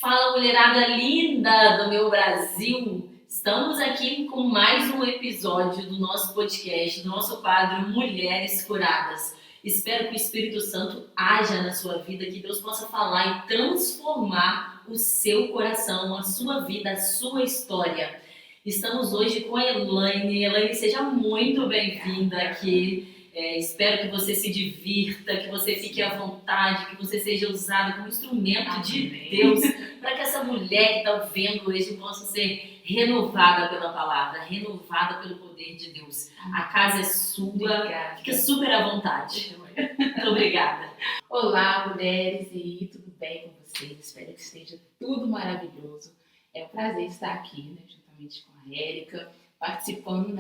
Fala, mulherada linda do meu Brasil! Estamos aqui com mais um episódio do nosso podcast, do nosso quadro Mulheres Curadas. Espero que o Espírito Santo haja na sua vida, que Deus possa falar e transformar o seu coração, a sua vida, a sua história. Estamos hoje com a Elaine. Elaine, seja muito bem-vinda aqui. Espero que você se divirta, que você fique à vontade, que você seja usada como instrumento de Deus, para que essa mulher que está vendo hoje possa ser renovada pela palavra, renovada pelo poder de Deus. A casa é sua, obrigada. Fica super à vontade. Muito obrigada. Olá, mulheres, e tudo bem com vocês? Espero que esteja tudo maravilhoso. É um prazer estar aqui, juntamente com a Érica, participando,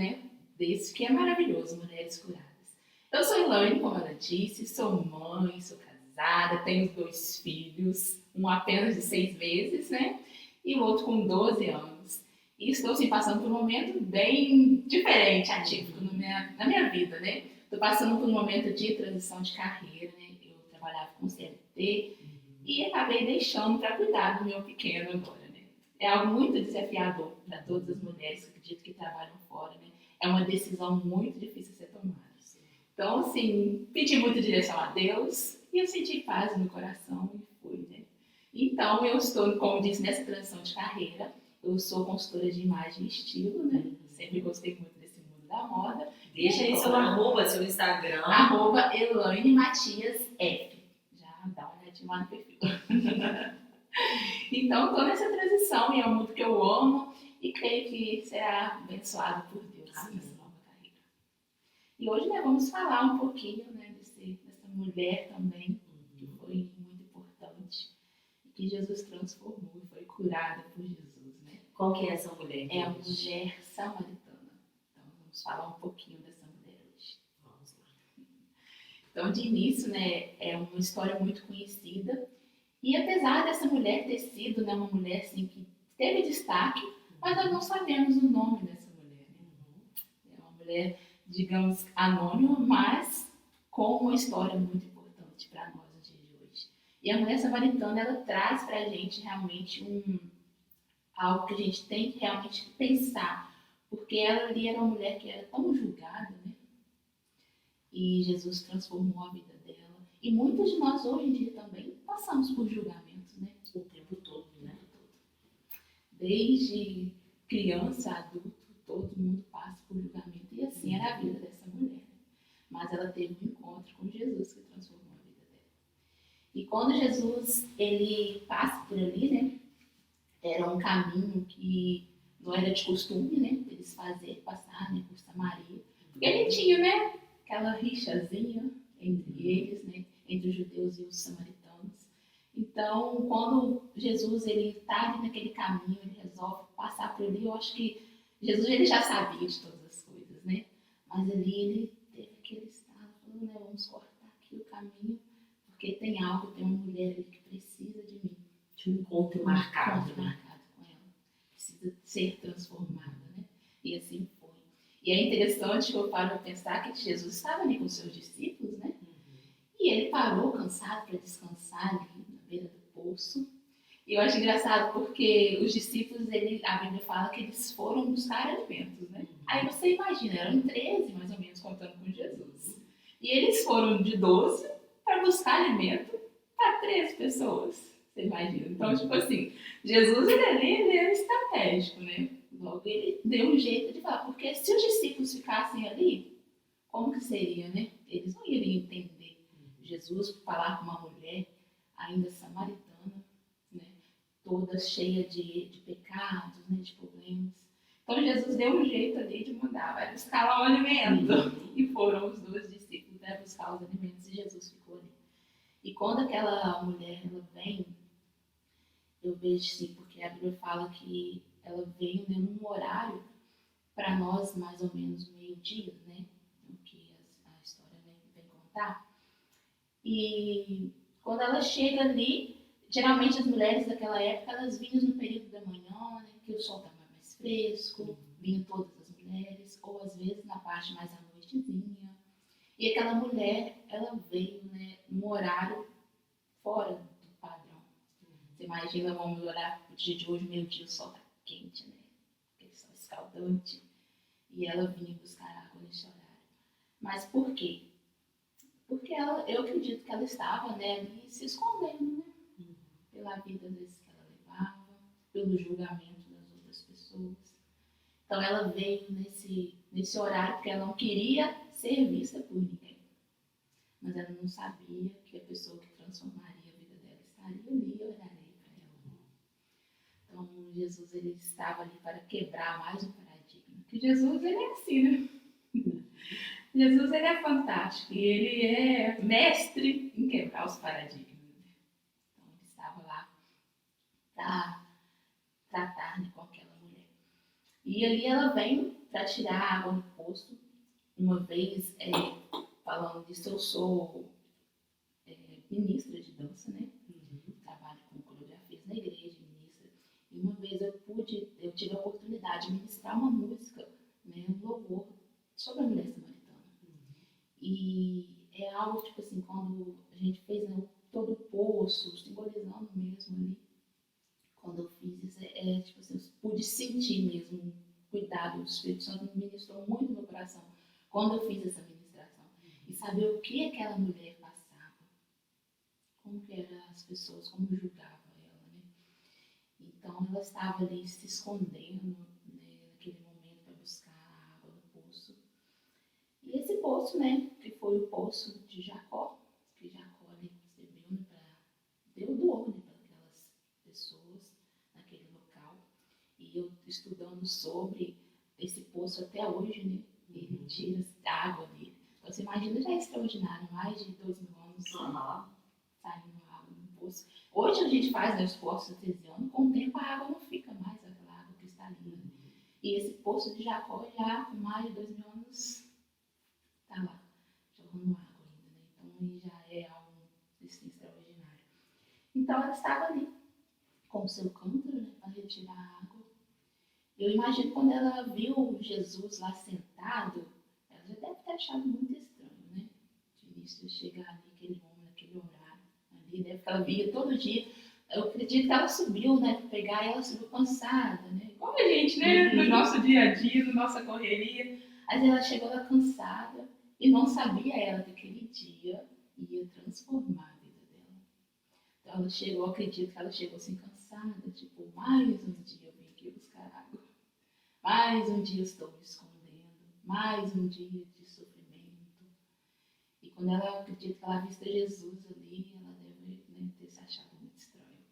desse que é maravilhoso, Mulheres Curadas. Eu sou Elaine, como ela disse, sou mãe, sou casada, tenho 2 filhos, um apenas de 6 meses, e o outro com 12 anos. E estou, passando por um momento bem diferente, atípico na minha vida, Estou passando por um momento de transição de carreira, Eu trabalhava com CLT e acabei deixando para cuidar do meu pequeno agora, É algo muito desafiador para todas as mulheres que acredito que trabalham fora, É uma decisão muito difícil de ser tomada. Então, pedi muita direção a Deus e eu senti paz no coração e fui, Então, eu estou, como disse, nessa transição de carreira. Eu sou consultora de imagem e estilo, Sempre gostei muito desse mundo da moda. Deixa aí seu arroba, seu Instagram. @Elaine Matias F. Já dá uma olhadinha lá no perfil. Então, estou nessa transição e é um mundo que eu amo e creio que será abençoado por Deus nessa nova carreira. E hoje vamos falar um pouquinho dessa mulher também, que foi muito importante e que Jesus transformou e foi curada por Jesus. Qual que é essa mulher? É a mulher samaritana. Então, vamos falar um pouquinho dessa mulher hoje. Vamos lá. Então, de início, é uma história muito conhecida. E apesar dessa mulher ter sido uma mulher que teve destaque, mas nós não sabemos o nome dessa mulher. É uma mulher, digamos, anônima, mas com uma história muito importante para nós no dia de hoje. E a mulher samaritana, ela traz para a gente realmente algo que a gente tem que realmente pensar, porque ela ali era uma mulher que era tão julgada, E Jesus transformou a vida dela. E muitas de nós hoje em dia também passamos por julgamentos, O tempo todo, Desde criança, adulto, todo mundo passa por julgamento. E assim era a vida dessa mulher. Mas ela teve um encontro com Jesus que transformou a vida dela. E quando Jesus ele passa por ali, era um caminho que não era de costume, eles fazerem passar, por Samaria. Porque ele tinha, aquela rixazinha entre eles, entre os judeus e os samaritanos. Então, quando Jesus está ali naquele caminho, ele resolve passar por ali. Eu acho que Jesus ele já sabia de todas as coisas, Mas ali ele teve aquele estado, falando, vamos cortar aqui o caminho, porque tem algo, tem uma mulher ali que precisa de mim. De um encontro marcado, com ela. Precisa ser transformada, E assim foi. E é interessante que eu paro a pensar que Jesus estava ali com seus discípulos, E ele parou cansado para descansar ali na beira do poço. E eu acho engraçado porque os discípulos, a Bíblia fala que eles foram buscar alimentos, Aí você imagina, eram 13 mais ou menos contando com Jesus. E eles foram de 12 para buscar alimento para 13 pessoas. Você imagina? Então, Jesus ele é estratégico, Logo ele deu um jeito de falar, porque se os discípulos ficassem ali, como que seria, Eles não iriam entender Jesus falar com uma mulher ainda samaritana, toda cheia de pecados, de problemas. Então Jesus deu um jeito ali de mandar, vai buscar lá o alimento. E foram os 2 discípulos buscar os alimentos e Jesus ficou ali. E quando aquela mulher ela vem, eu vejo porque a Bíblia fala que ela veio num horário para nós mais ou menos meio-dia, o que a história vem contar. E quando ela chega ali, geralmente as mulheres daquela época, elas vinham no período da manhã, que o sol estava mais fresco, vinham todas as mulheres, ou às vezes na parte mais à noitezinha. E aquela mulher, ela veio num horário fora do padrão. Você imagina, vamos olhar pro dia de hoje, meio-dia, o sol tá quente, né? Aquele sol escaldante. E ela vinha buscar água nesse horário. Mas por quê? Porque eu acredito que ela estava, né, ali se escondendo, né? Pela vida às vezes que ela levava, pelo julgamento das outras pessoas. Então ela veio nesse horário porque ela não queria ser vista por ninguém. Mas ela não sabia que a pessoa que transformaria a vida dela estaria ali e olharia para ela. Então Jesus, ele estava ali para quebrar mais um paradigma. Porque Jesus, ele é assim, né? Jesus, ele é fantástico e ele é mestre em quebrar os paradigmas. Então ele estava lá para tratar, né, com aquela mulher. E ali ela vem para tirar a água no poço. Uma vez, falando disso, eu sou ministra de dança, né? Trabalho com coreografias na igreja, ministra. E uma vez eu tive a oportunidade de ministrar uma música, né, um louvor sobre a mulher samaritana. E é algo, tipo assim, quando a gente fez, né, todo o poço, simbolizando mesmo ali, quando eu fiz isso, tipo assim, eu pude sentir mesmo o cuidado do Espírito Santo, me ministrou muito no meu coração quando eu fiz essa ministração. E saber o que aquela mulher passava, como que eram as pessoas, como julgavam ela, né? Então ela estava ali se escondendo, né, naquele momento para buscar a água no poço. E esse poço, né, que foi o poço de Jacó, que Jacó ali recebeu, né, doou, né, para aquelas pessoas naquele local. E eu estudando sobre esse poço até hoje, né, ele tira água dele. Então você imagina, já é extraordinário, mais de 2.000 anos saindo água no poço. Hoje a gente faz, né, os poços artesianos, com o tempo a água não fica mais aquela água cristalina. E esse poço de Jacó já com mais de 2.000 anos está lá, jogando água ainda, né? Então já é algo assim, extraordinário. Então ela estava ali com o seu cântaro, né, para retirar a água. Eu imagino quando ela viu Jesus lá sentado, ela já deve ter achado muito estranho, né? De início chegar ali, aquele homem, naquele horário, ali, né? Porque ela via todo dia. Eu acredito que ela subiu, né, para pegar, e ela subiu cansada, né? Como a gente, né, no nosso dia a dia, na nossa correria. Mas ela chegou lá cansada e não sabia ela que aquele dia ia transformar a vida dela. Então ela chegou, eu acredito que ela chegou assim cansada, tipo, mais um dia eu vim aqui buscar água. Mais um dia estou me escondendo, mais um dia de sofrimento. E quando ela acredita que ela avista Jesus ali, ela deve, né, ter se achado muito estranho.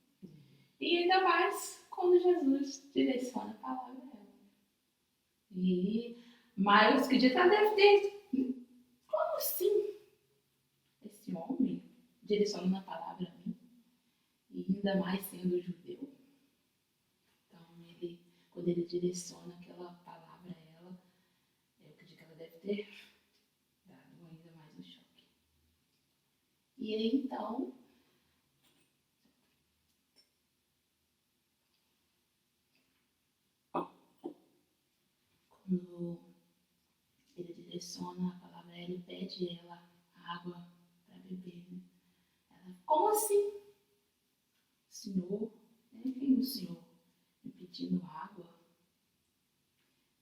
E ainda mais quando Jesus direciona a palavra a ela. E mais acredito que ela deve ter, como assim? Esse homem direcionando a palavra a mim, e ainda mais sendo judeu. Então quando ele direciona aquela palavra a ela, eu acredito que ela deve ter dado ainda mais um choque. E aí então, quando ele direciona a palavra a ela, ele pede ela água para beber, né? Ela, como assim? Senhor, né? Quem é o Senhor me pedindo água?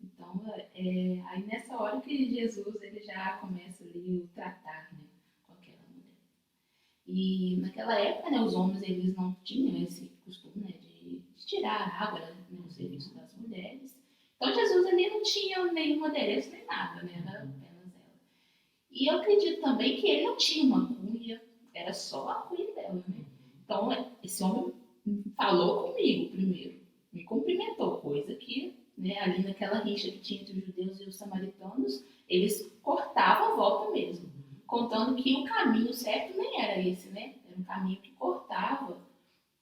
Então, aí nessa hora que Jesus ele já começa ali o tratar, né, com aquela mulher. E naquela época, né, os homens eles não tinham esse costume, né, de tirar a água, né, no serviço das mulheres. Então Jesus ele não tinha nenhum adereço nem nada, né, era apenas ela. E eu acredito também que ele não tinha uma cuia, era só a cuia dela, né. Então esse homem falou comigo primeiro, me cumprimentou, coisa que, né, ali naquela rixa que tinha entre os judeus e os samaritanos, eles cortavam a volta mesmo, contando que o caminho certo nem era esse, né? Era um caminho que cortava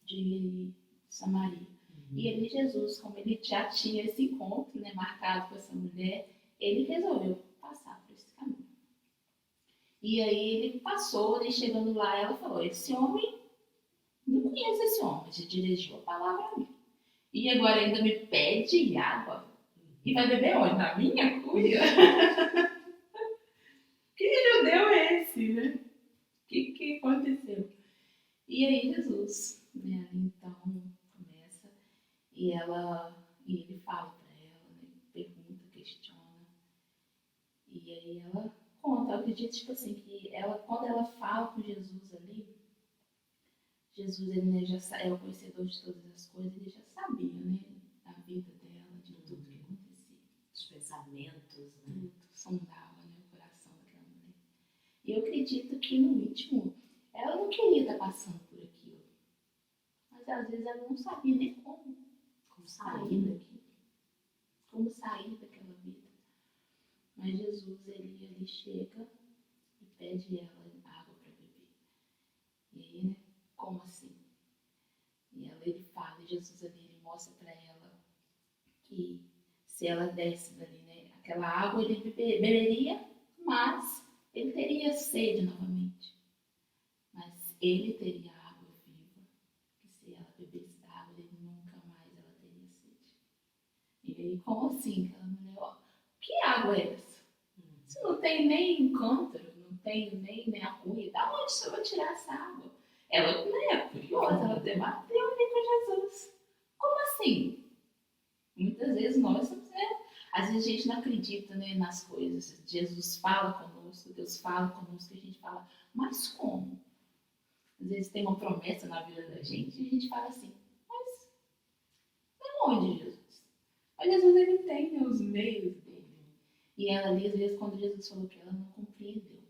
de Samaria. E ali Jesus, como ele já tinha esse encontro, né, marcado com essa mulher, ele resolveu passar por esse caminho. E aí ele passou, e chegando lá, ela falou, esse homem, não conheço esse homem, se dirigiu a palavra a mim. E agora ainda me pede água. E vai beber onde? Na minha cuia? Que judeu é esse, né? O que aconteceu? E aí Jesus, né, então, E ele fala para ela, né? Pergunta, questiona. E aí ela conta. Eu acredito, tipo assim, que quando ela fala com Jesus ali, Jesus, ele, né, já é o conhecedor de todas as coisas, ele já sabia, né, da vida dela, de tudo que acontecia. Os pensamentos, né? Tudo, sondava, né, o coração daquela mulher. E eu acredito que no íntimo, ela não queria estar passando por aquilo. Mas às vezes ela não sabia nem como sair daquilo. Como sair daquela vida. Mas Jesus, ele chega e pede ela água para beber. E aí, né, como assim? E ele fala, e Jesus ali, ele mostra para ela que se ela desse dali, né, aquela água, ele beberia, mas ele teria sede novamente. Mas ele teria água viva, que se ela bebesse da água, ele nunca mais ela teria sede. E aí, como assim? Aquela mulher, ó, que água é essa? Se não tem nem cântaro, não tem nem a cuia, da onde você vai tirar essa água? Ela, né, curiosa, ela debateu ali com Jesus. Como assim? Muitas vezes nós, né, às vezes a gente não acredita, né, nas coisas. Jesus fala conosco, Deus fala conosco, e a gente fala, mas como? Às vezes tem uma promessa na vida da gente e a gente fala assim, mas onde, Jesus? Mas Jesus, ele tem, né, os meios dele. E ela ali, às vezes, quando Jesus falou que ela não compreendeu,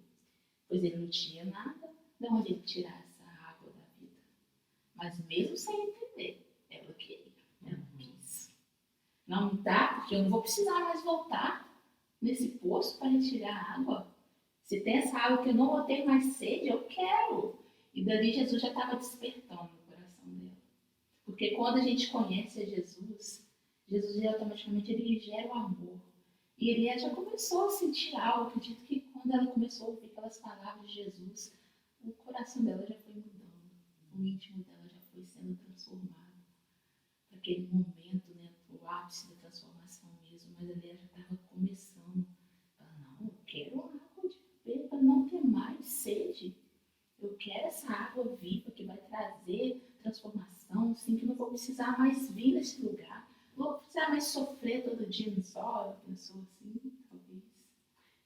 pois ele não tinha nada de onde ele tirar essa água da vida. Mas mesmo sem entender, ela queria, ela quis. Não dá, porque eu não vou precisar mais voltar nesse poço para retirar água. Se tem essa água que eu não vou ter mais sede, eu quero. E dali Jesus já estava despertando no coração dela. Porque quando a gente conhece a Jesus, Jesus automaticamente ele gera o amor. E ele já começou a sentir algo. Eu acredito que quando ela começou a ouvir aquelas palavras de Jesus, o coração dela já foi mudando. O íntimo dela já foi sendo transformado. Aquele momento, né, o ápice da transformação mesmo, mas ali ela já estava começando. Ela, não, eu quero água de beber para não ter mais sede. Eu quero essa água viva que vai trazer transformação, assim, que não vou precisar mais vir nesse lugar. Não vou precisar mais sofrer todo dia no sol. Eu pensou assim, talvez.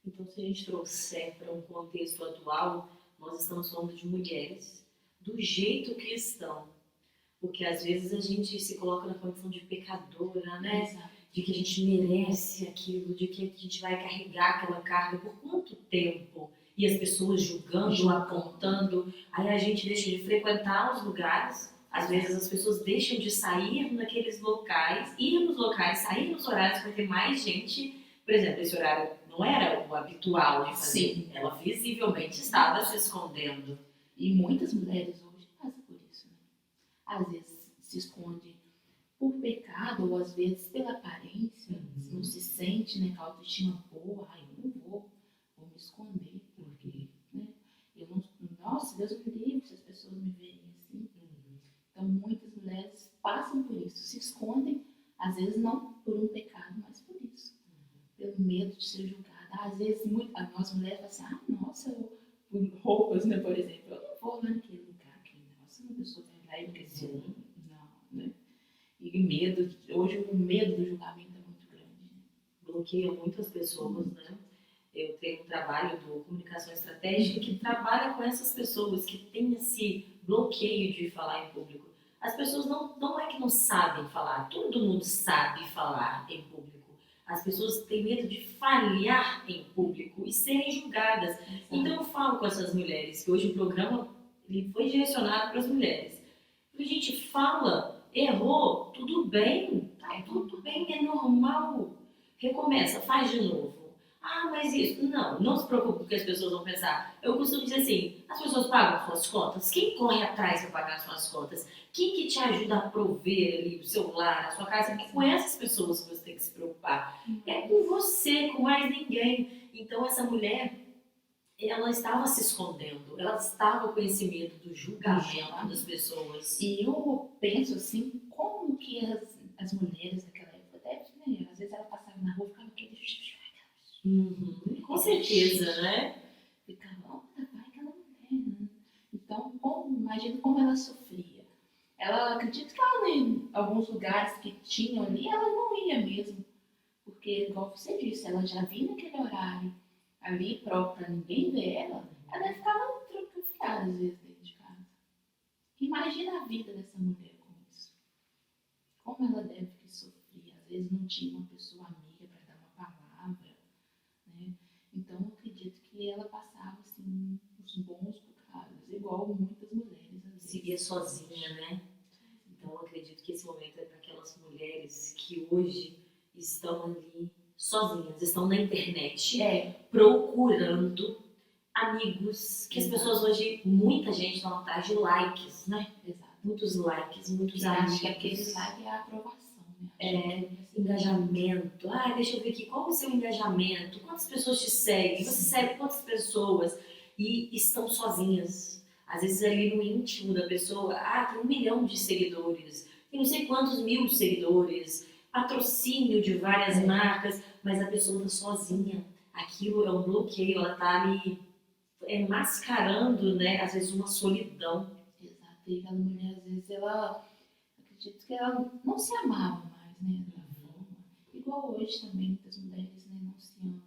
Então, se a gente trouxer para um contexto atual, nós estamos falando de mulheres do jeito que estão. Porque às vezes a gente se coloca na condição de pecadora, né? Exato. De que a gente merece aquilo, de que a gente vai carregar aquela carga por quanto tempo? E as pessoas julgando, apontando. Aí a gente deixa de frequentar os lugares. Às vezes as pessoas deixam de sair naqueles locais, ir nos locais, sair nos horários para ter mais gente. Por exemplo, esse horário não era o habitual de fazer. Sim. Ela visivelmente estava se escondendo. E muitas mulheres hoje passam por isso, né? Às vezes se esconde por pecado ou às vezes pela aparência. Não se sente, né, com a autoestima boa. Eu não vou me esconder, porque, né, eu não, nossa, Deus me livre se as pessoas me verem assim. Então muitas mulheres passam por isso, se escondem, às vezes não por um pecado, mas por isso, pelo medo de ser julgada. Às vezes nós mulheres falam assim, nossa, por roupas, né, por exemplo, eu não vou lá naquele lugar, que, nossa, uma pessoa vai lá e esqueceu. Não, né? E medo, hoje o medo do julgamento é muito grande. Né? Bloqueia muitas pessoas, né? Eu tenho um trabalho do Comunicação Estratégica que trabalha com essas pessoas que têm esse bloqueio de falar em público. As pessoas não é que não sabem falar, todo mundo sabe falar em público. As pessoas têm medo de falhar em público e serem julgadas. Exato. Então eu falo com essas mulheres, que hoje o programa ele foi direcionado para as mulheres. A gente fala, errou, tudo bem, tá tudo bem, é normal. Recomeça, faz de novo. Ah, mas isso, não se preocupe com o que as pessoas vão pensar. Eu costumo dizer assim, as pessoas pagam suas contas, quem corre atrás para pagar suas contas? Quem que te ajuda a prover ali o seu lar, a sua casa? É com essas pessoas que você tem que se preocupar. É com você, com mais ninguém. Então essa mulher, ela estava se escondendo, ela estava com esse medo do julgamento das pessoas. E eu penso assim, como que as mulheres daquela época, né, às vezes ela passava na rua e ficava aquele... Com certeza, né? Ficava, vai aquela mulher, né? Então, imagina como ela sofria. ela acredita que ela em alguns lugares que tinham ali, ela não ia mesmo. Porque, igual você disse, ela já vinha naquele horário ali próprio pra ninguém ver ela, ela ficava trancafiada às vezes dentro de casa. Imagina a vida dessa mulher com isso. Como ela deve que sofrer. Às vezes não tinha uma pessoa amiga para dar uma palavra, né? Então eu acredito que ela passava assim uns bons bocados, igual muitas mulheres às vezes. Se via sozinha, né? Então eu acredito que esse momento é para aquelas mulheres que hoje estão ali sozinhas, estão na internet, procurando amigos, que as pessoas hoje, muita gente estão atrás de likes, né? Exato. Muitos likes, muitos Eu amigos. acho que aquele like é a aprovação, né? Engajamento. Deixa eu ver aqui, qual é o seu engajamento? Quantas pessoas te seguem? Você segue quantas pessoas? E estão sozinhas. Às vezes ali no íntimo da pessoa, tem 1 milhão de seguidores, tem não sei quantos mil seguidores, patrocínio de várias marcas, mas a pessoa está sozinha. Aquilo é um bloqueio, ela está ali mascarando, né, às vezes uma solidão. Exato, e aquela mulher, às vezes, ela, acredito que ela não se amava mais, né, da forma. Igual hoje também, muitas mulheres, né, não se amam.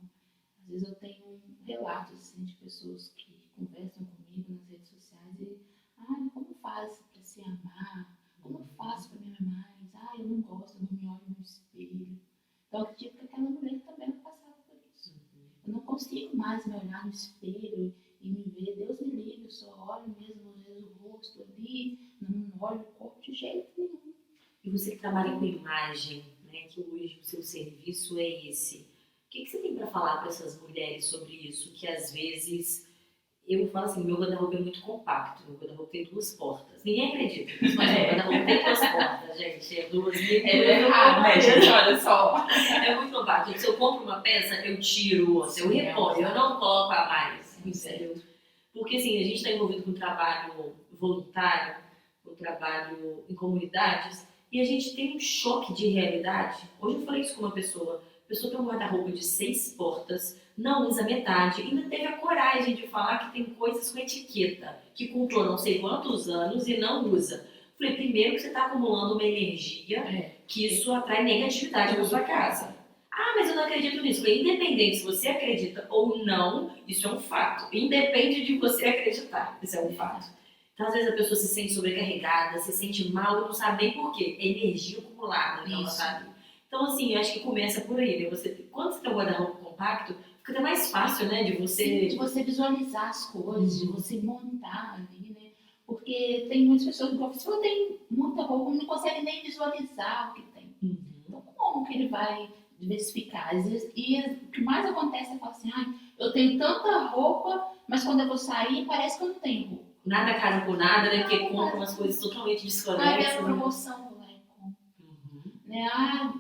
Às vezes eu tenho relatos, assim, de pessoas que conversam comigo nas redes sociais e, como faz para se amar? Como eu faço para me amar mais? Eu não gosto, eu não me olho no espelho. Então eu acredito que aquela mulher também passava por isso. Eu não consigo mais me olhar no espelho e me ver, Deus me livre, eu só olho mesmo às vezes o rosto ali, não olho o corpo de jeito nenhum. E você que trabalha com imagem, né, que hoje o seu serviço é esse, o que você tem para falar para essas mulheres sobre isso? Que às vezes, eu falo assim, meu guarda-roupa é muito compacto, meu guarda-roupa tem 2 portas. Ninguém acredita, mas meu guarda-roupa tem 2 portas, gente, é 2 errado, né, gente? Olha só. É muito compacto. Se eu compro uma peça, eu tiro outra, eu reponho, eu não coloco a mais, entendeu? Porque assim, a gente está envolvido com trabalho voluntário, com trabalho em comunidades, e a gente tem um choque de realidade. Hoje eu falei isso com uma pessoa. A pessoa tem um guarda-roupa de 6 portas, não usa metade, ainda teve a coragem de falar que tem coisas com etiqueta, que comprou não sei quantos anos e não usa. Falei, primeiro que você está acumulando uma energia, que isso atrai negatividade na sua casa. Mas eu não acredito nisso. Falei, independente se você acredita ou não, isso é um fato. Independe de você acreditar, isso é um fato. Então, às vezes a pessoa se sente sobrecarregada, se sente mal, não sabe nem por quê. Energia acumulada, que ela sabe. Então, assim, eu acho que começa por aí, né? Quando você tem um guarda-roupa compacto, fica até mais fácil, né? De você visualizar as coisas, de você montar ali, né? Porque tem muitas pessoas que a pessoa tem muita roupa, não consegue nem visualizar o que tem. Então, como que ele vai diversificar? Às vezes, e o que mais acontece é falar assim, eu tenho tanta roupa, mas quando eu vou sair, parece que eu não tenho roupa. Nada casa por nada, né? Porque compra umas coisas totalmente desconexas. A promoção, né?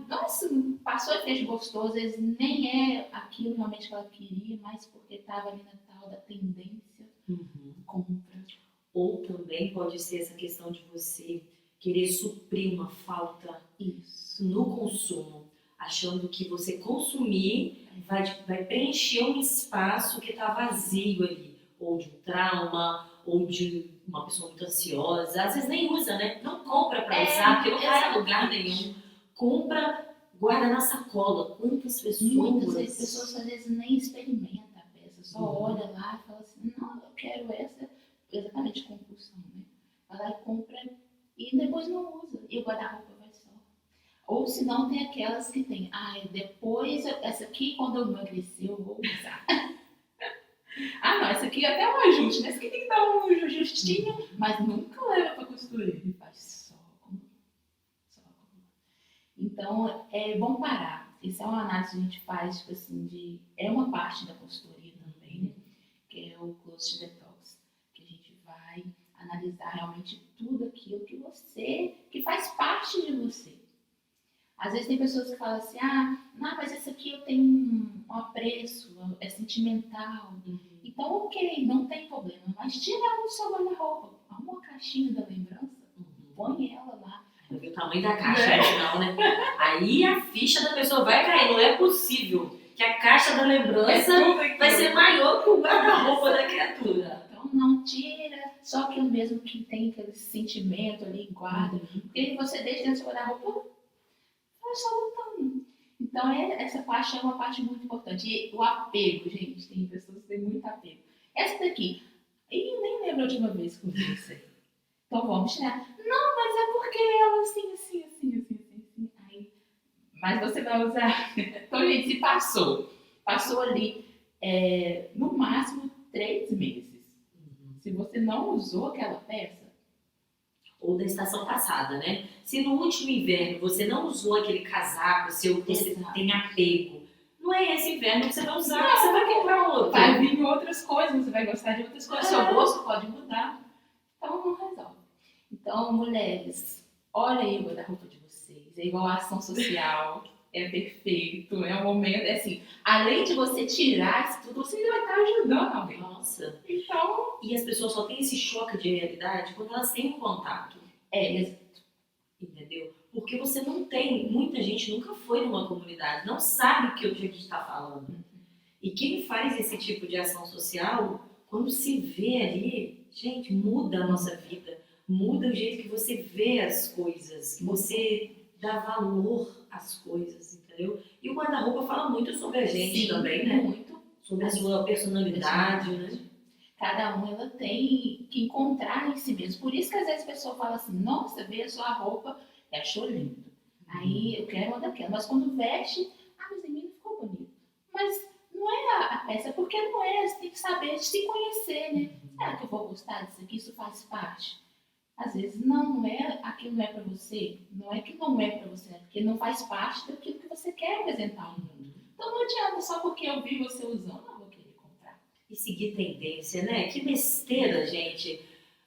Nossa, passou e fez gostoso, às vezes nem é aquilo realmente que ela queria, mas porque estava ali na tal da tendência, compra. Ou também pode ser essa questão de você querer suprir uma falta no consumo, achando que você consumir vai preencher um espaço que está vazio ali, ou de um trauma, ou de uma pessoa muito ansiosa, às vezes nem usa, né? Não compra para usar, porque não vai a lugar nenhum. Compra, guarda na sacola. Quantas pessoas? Muitas pessoas às vezes nem experimentam a peça, só olha lá e fala assim, não, eu quero essa, exatamente compulsão, né? Vai lá e compra e depois não usa, e o guarda-roupa vai só. Ou se não, tem aquelas que tem, depois, essa aqui quando eu emagrecer eu vou usar. Não, essa aqui até um ajuste, né? Essa aqui tem que dar um ajustinho, mas nunca leva pra costureira, ele faz só. Então, é bom parar. Isso é uma análise que a gente faz, tipo assim, é uma parte da consultoria também, né? Que é o Close Detox, que a gente vai analisar realmente tudo aquilo que faz parte de você. Às vezes tem pessoas que falam assim, mas esse aqui eu tenho um apreço, é sentimental. Então, ok, não tem problema, mas tira ela do seu guarda-roupa, uma caixinha da lembrança, põe ela lá. O tamanho da caixa no final, né? Aí a ficha da pessoa vai cair. Não é possível que a caixa da lembrança vai ser maior que o guarda-roupa da criatura. Então não tira, só aquilo mesmo que tem aquele sentimento ali, guarda. Porque você deixa dentro do seu guarda-roupa, vai só voltando. Então, essa parte é uma parte muito importante. E o apego, gente, tem pessoas que têm muito apego. Essa daqui, eu nem lembro a última vez que eu vi isso aí. Então, vamos tirar. Não, mas é porque ela assim. Aí, mas você vai usar. Então, gente, se passou ali, no máximo 3 meses. Se você não usou aquela peça, ou da estação passada, né? Se no último inverno você não usou aquele casaco seu que você tem apego, não é esse inverno que você vai usar, não, você vai comprar outro. Vai vir outras coisas, você vai gostar de outras coisas, seu gosto pode mudar. Então não resolve. Então, mulheres, olha aí o guarda-roupa de vocês, é igual a ação social, é perfeito, é um momento, assim, além de você tirar isso tudo, você ainda vai estar ajudando alguém. Nossa. Então, e as pessoas só têm esse choque de realidade quando elas têm um contato. Entendeu? Porque você não tem, muita gente nunca foi numa comunidade, não sabe o que a gente está falando. E quem faz esse tipo de ação social, quando se vê ali, gente, muda a nossa vida, muda o jeito que você vê as coisas, que você dá valor às coisas, entendeu? E o guarda-roupa fala muito sobre a gente. Sim, também, né? Muito. Sobre a sua personalidade, né? Cada uma ela tem que encontrar em si mesmo. Por isso que às vezes a pessoa fala assim, nossa, vê a sua roupa e achou lindo. Aí eu quero uma daquela. Mas quando veste, mas em mim não ficou bonito. Mas não é a peça, porque não é, você tem que saber se conhecer, né? Será que eu vou gostar disso aqui? Isso faz parte? Às vezes não é, aquilo não é pra você. Não é que não é pra você, é porque não faz parte daquilo que você quer apresentar ao mundo. Então não adianta só porque eu vi você usando, não vou querer comprar. E seguir tendência, né? Que besteira, gente.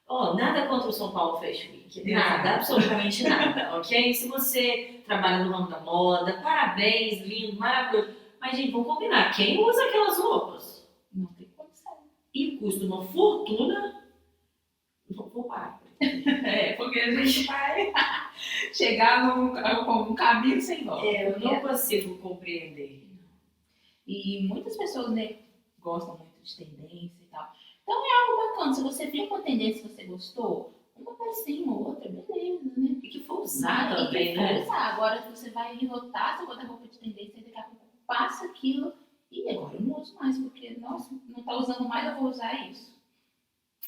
Nada contra o São Paulo Fashion Week. Nada, absolutamente nada, ok? Se você trabalha no ramo da moda, parabéns, lindo, maravilhoso. Mas, gente, vamos combinar. Quem usa aquelas roupas? Não tem condição. E custa uma fortuna. Vou parar. Porque a gente vai chegar num caminho sem volta. Eu não consigo compreender. E muitas pessoas, né, gostam muito de tendência e tal. Então é algo bacana. Se você viu uma tendência que você gostou, uma pecinha ou outra, beleza, né? E que for usar também, né? Agora você vai notar seu guarda-roupa de tendência e daqui a pouco passa aquilo e agora eu não uso mais, porque, nossa, não tá usando mais, eu vou usar isso.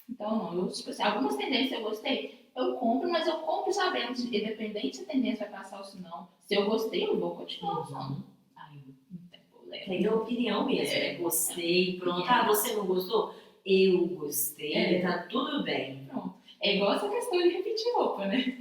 Então, não, eu, tipo assim, algumas tendências eu gostei, eu compro, mas eu compro sabendo, independente se a tendência vai passar ou se não. Se eu gostei, eu vou continuar usando. Aí não tem problema. Tem a opinião mesmo, gostei, pronto. Você não gostou? Eu gostei, tá tudo bem. Pronto. É igual essa questão de repetir roupa, né?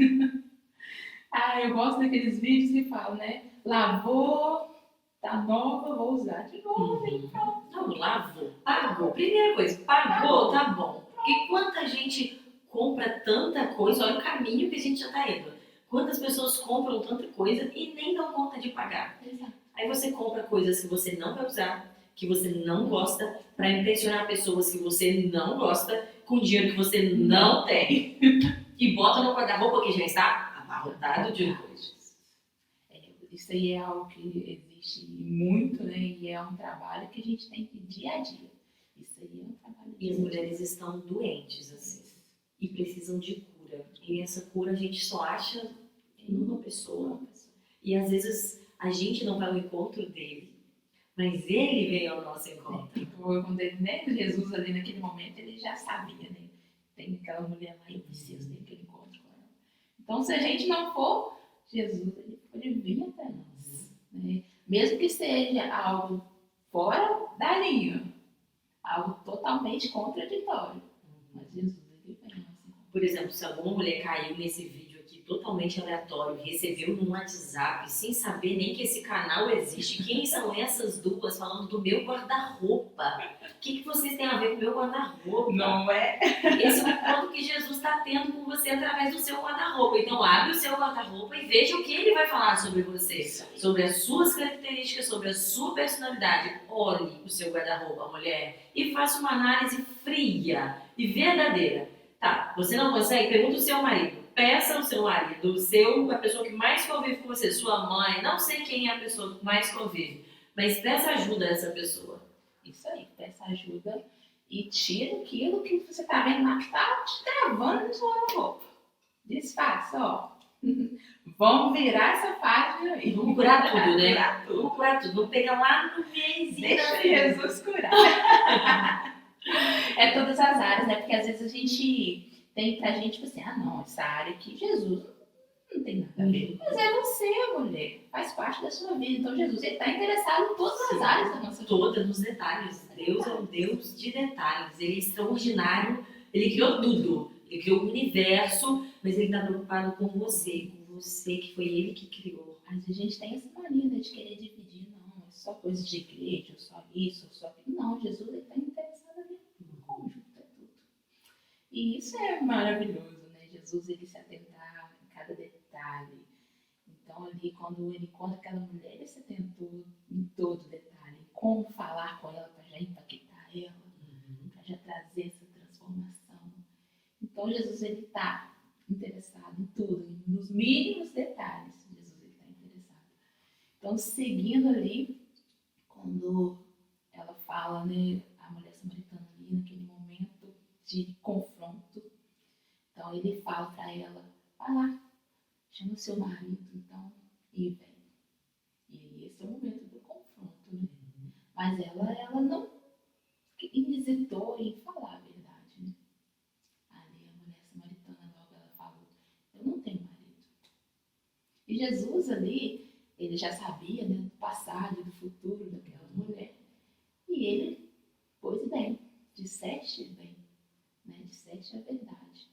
Eu gosto daqueles vídeos que falam, né? Lavou, tá nova, vou usar de novo. Então. Não, lavou, pagou. Primeira coisa, pagou, tá bom. Porque quanta gente compra tanta coisa, olha o caminho que a gente já tá indo. Quantas pessoas compram tanta coisa e nem dão conta de pagar. Exato. Aí você compra coisas que você não vai usar, que você não gosta, para impressionar pessoas que você não gosta, com dinheiro que você não tem. E bota no guarda-roupa que já está abarrotado de coisas. Isso aí é algo que existe muito, né? E é um trabalho que a gente tem que dia a dia. Isso aí é um trabalho. E as mulheres estão doentes, assim, e precisam de cura. E essa cura a gente só acha em uma pessoa. E às vezes a gente não vai ao encontro dele, mas ele vem ao nosso encontro. Quando ele, né, Jesus ali naquele momento, ele já sabia, né? Tem aquela mulher lá, eu preciso ter aquele encontro com ela. Então, se a gente não for, Jesus, ele vir até nós. Né? Mesmo que seja algo fora da linha, algo totalmente contraditório. Mas Jesus, ele vem assim. Por exemplo, se alguma mulher caiu nesse vídeo aqui totalmente aleatório, recebeu no WhatsApp, sem saber nem que esse canal existe, quem são essas duas falando do meu guarda-roupa? O que vocês têm a ver com o meu guarda-roupa? Não é? Esse é o encontro que Jesus está tendo com você através do seu guarda-roupa. Então abre o seu guarda-roupa e veja o que ele vai falar sobre você, sobre as suas características, sobre a sua personalidade. Olhe o seu guarda-roupa, mulher, e faça uma análise fria e verdadeira. Tá, você não consegue? Pergunta o seu marido. Peça ao seu marido, a pessoa que mais convive com você, sua mãe, não sei quem é a pessoa que mais convive, mas peça ajuda a essa pessoa. Isso aí, peça ajuda e tira aquilo que você tá vendo lá que tá te travando na sua roupa. Disfarça, ó. Vamos virar essa página e Vamos curar tudo, né? Curar tudo. Vamos curar tudo. Vamos pegar lá no mês. Deixa Jesus curar. É todas as áreas, né? Porque às vezes a gente tem pra gente, tipo assim, não, essa área aqui, Jesus não tem nada a ver. Mas é você, mulher. Faz parte da sua vida. Então Jesus, ele tá interessado em todas as áreas da nossa vida. Todas nos detalhes. Deus é um Deus de detalhes. Ele é extraordinário. Ele criou tudo. Ele criou o universo, mas ele está preocupado com você que foi ele que criou. Às vezes a gente tem essa mania, né, de querer dividir, não, é só coisa de igreja, só isso, só aquilo. Não, Jesus está interessado ali no conjunto, é tudo. E isso é maravilhoso, né? Jesus, ele se atentar em cada detalhe. Então ali, quando ele encontra aquela mulher, ele se atentou em todo detalhe, em como falar com ela para já impactar ela, para já trazer essa transformação. Então Jesus, ele está interessado em tudo, nos mínimos detalhes. Jesus, ele está interessado. Então, seguindo ali, quando ela fala, né, a mulher samaritana ali, naquele momento de confronto, então ele fala para ela, vai lá, chama o seu marido, então, e vem. E esse é o momento do confronto, né? Mas ela não hesitou em falar a verdade, né? Ali a mulher samaritana, logo ela falou, eu não tenho marido. E Jesus ali, ele já sabia, né, do passado e do futuro daquela mulher. E ele, pois bem, disseste bem, né? Disseste a verdade.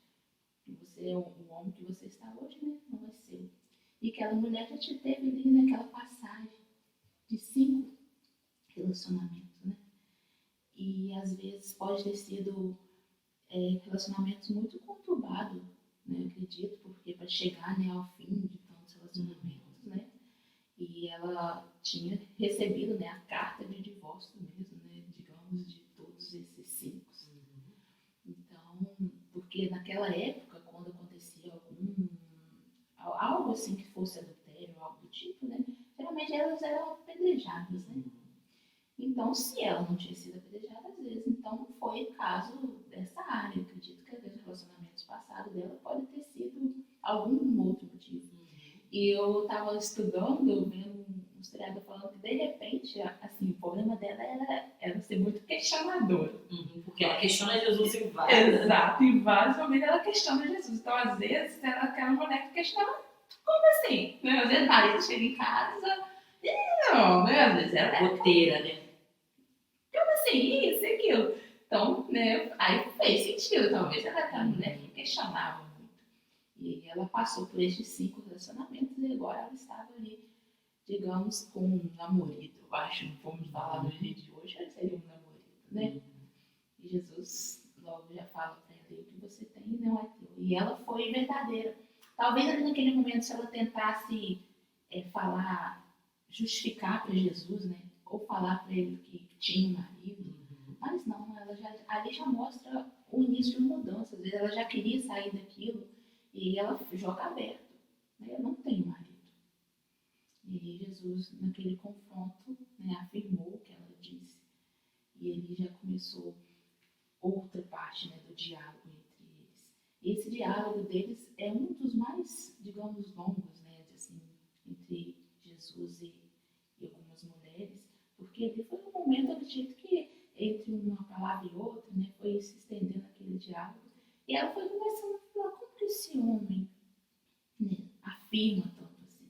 Que você é o homem que você está hoje, né? Não é seu. E aquela mulher já te teve ali naquela passagem de 5 relacionamentos, né? E às vezes pode ter sido relacionamentos muito conturbados, né? Eu acredito, porque para chegar, né, ao fim de tantos relacionamentos, né? E ela tinha recebido, né, a carta de divórcio mesmo, né, digamos, de todos esses 5. Então, porque naquela época, quando acontecia algo assim que fosse adultério, algo do tipo, né, geralmente elas eram apedrejadas, né? Então, se ela não tinha sido apedrejada, às vezes, então não foi o caso dessa área. Eu acredito que às vezes os relacionamentos passados dela pode ter sido algum outro motivo. E eu estava estudando, vendo um historiador falando que, de repente, assim, o problema dela era ser muito questionadora. Porque ela questiona Jesus em vários. Exato, em vários momentos ela questiona Jesus. Então, às vezes, ela é aquela mulher que questionava, como assim? Às vezes, o marido chega em casa e não, né? Às vezes ela é Roteira, né? como assim? Isso e aquilo. Então, né, aí fez sentido. Talvez ela era aquela mulher que questionava muito. E ela passou por esses 5 relacionamentos e agora ela estava ali, digamos, com um namorado. Eu acho, vamos falar do dia de hoje, ela seria um namorado, né? E Jesus logo já fala para ela, o que você tem não é teu. E ela foi verdadeira. Talvez ali naquele momento, se ela tentasse falar, justificar para Jesus, né? Ou falar para ele que tinha um marido, mas não, ela ali já mostra o início de mudança. Às vezes ela já queria sair daquilo e ela joga aberto, né? Eu não tenho marido. E aí Jesus, naquele confronto, né, afirmou o que ela disse. E ele já começou outra parte, né, do diálogo entre eles. E esse diálogo deles é um dos mais, digamos, longos, né, assim, entre Jesus e algumas mulheres, porque ali foi um momento, eu acredito que entre uma palavra e outra, né, foi se estendendo aquele diálogo, e ela foi começando a falar, como que esse homem, né, afirma tanto assim?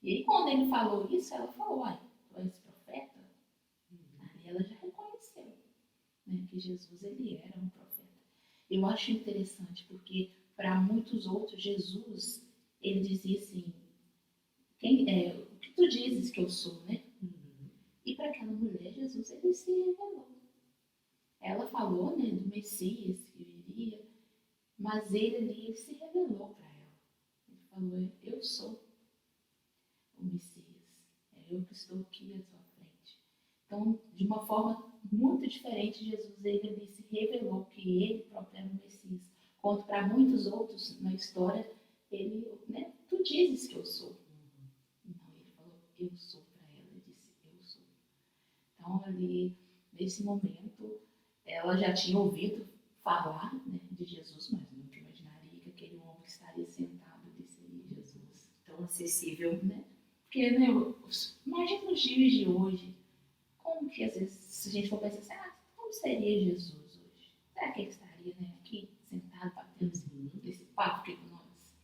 E aí quando ele falou isso, ela falou, olha, tu és profeta? Aí ela já reconheceu, né, que Jesus, ele era um profeta. Eu acho interessante, porque para muitos outros, Jesus, ele dizia assim, o que tu dizes que eu sou, né? E para aquela mulher, Jesus, ele se revelou. Ela falou, né, do Messias que viria, mas ele se revelou para ela. Ele falou, eu sou o Messias. É eu que estou aqui à sua frente. Então, de uma forma muito diferente, Jesus, ele se revelou que ele próprio era o Messias. Quanto para muitos outros na história, ele, né, tu dizes que eu sou. Não, ele falou, eu sou para ela. Ele disse, eu sou. Então, ali, nesse momento, ela já tinha ouvido falar, né, de Jesus, mas nunca imaginaria que aquele homem que estaria sentado ali seria Jesus. Tão acessível. Né? Porque, né, imagina os dias de hoje, como que às vezes, se a gente for pensar assim, como seria Jesus hoje? Será que ele estaria, né, aqui, sentado, batendo esse papo aqui com nós?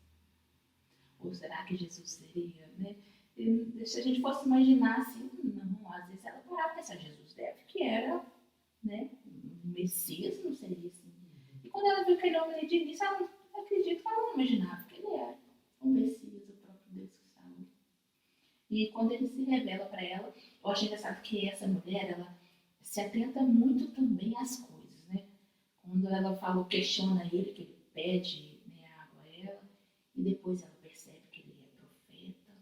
Ou será que Jesus seria, né? E se a gente fosse imaginar assim, não, às vezes ela parava e pensava, Jesus deve que era, né, um Messias, não seria assim. E quando ela viu aquele homem ali de início, ela acredita que ela não imaginava que ele era um Messias, o próprio Deus que estava ali. E quando ele se revela para ela, eu acho engraçado que essa mulher, ela se atenta muito também às coisas, né? Quando ela fala, questiona ele, que ele pede, né, água a ela, e depois ela percebe que ele é profeta.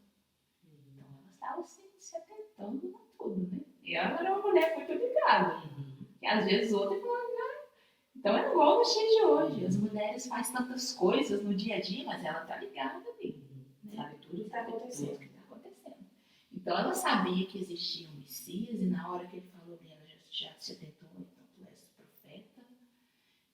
Então ela estava se atentando a tudo, né? E ela era uma mulher muito ligada. E às vezes outra fala, então é igual no dia de hoje. As mulheres fazem tantas coisas no dia a dia, mas ela está ligada ali. Né? Sabe tudo que está acontecendo. Então ela sabia que existia um Messias, e na hora que ele falou dela, já se atentou, então tu és profeta.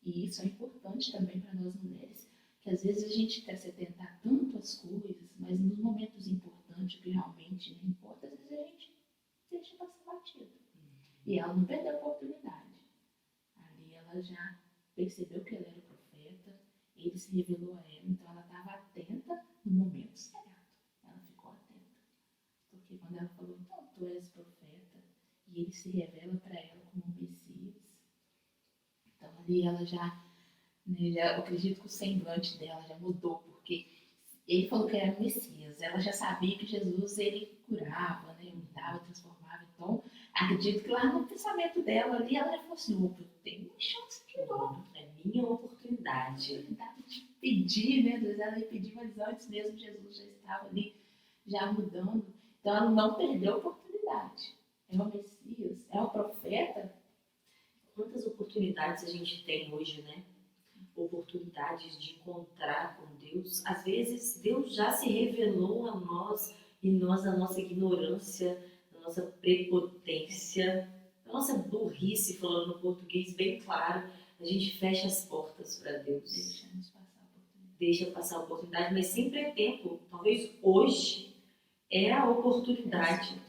E isso é importante também para nós mulheres, que às vezes a gente quer se atentar tanto às coisas, mas nos momentos importantes, que realmente não importa, às vezes a gente deixa passar batido. E ela não perdeu a oportunidade. Ali ela já percebeu que ele era profeta, ele se revelou a ela, então ela estava atenta no momento certo. Ela ficou atenta. Porque quando ela falou, então tu és profeta, e ele se revela para ela como Messias, então ali ela já, né, eu acredito que o semblante dela já mudou, porque ele falou que era Messias, ela já sabia que Jesus, ele curava, né, mudava, transformava, então acredito que lá no pensamento dela ali, ela já falou assim, opa, eu tenho uma chance aqui agora. É minha oportunidade. De pedir, né, às vezes ela ia pedir, mas antes mesmo Jesus já estava ali, já mudando, então ela não perdeu a oportunidade. É o Messias, é o profeta. Quantas oportunidades a gente tem hoje, né? Oportunidades de encontrar com Deus. Às vezes, Deus já se revelou a nós e nós, na nossa ignorância, na nossa prepotência, na nossa burrice, falando no português bem claro, a gente fecha as portas para Deus. Deixamos passar a oportunidade. Deixa passar a oportunidade, mas sempre é tempo. Talvez hoje é a oportunidade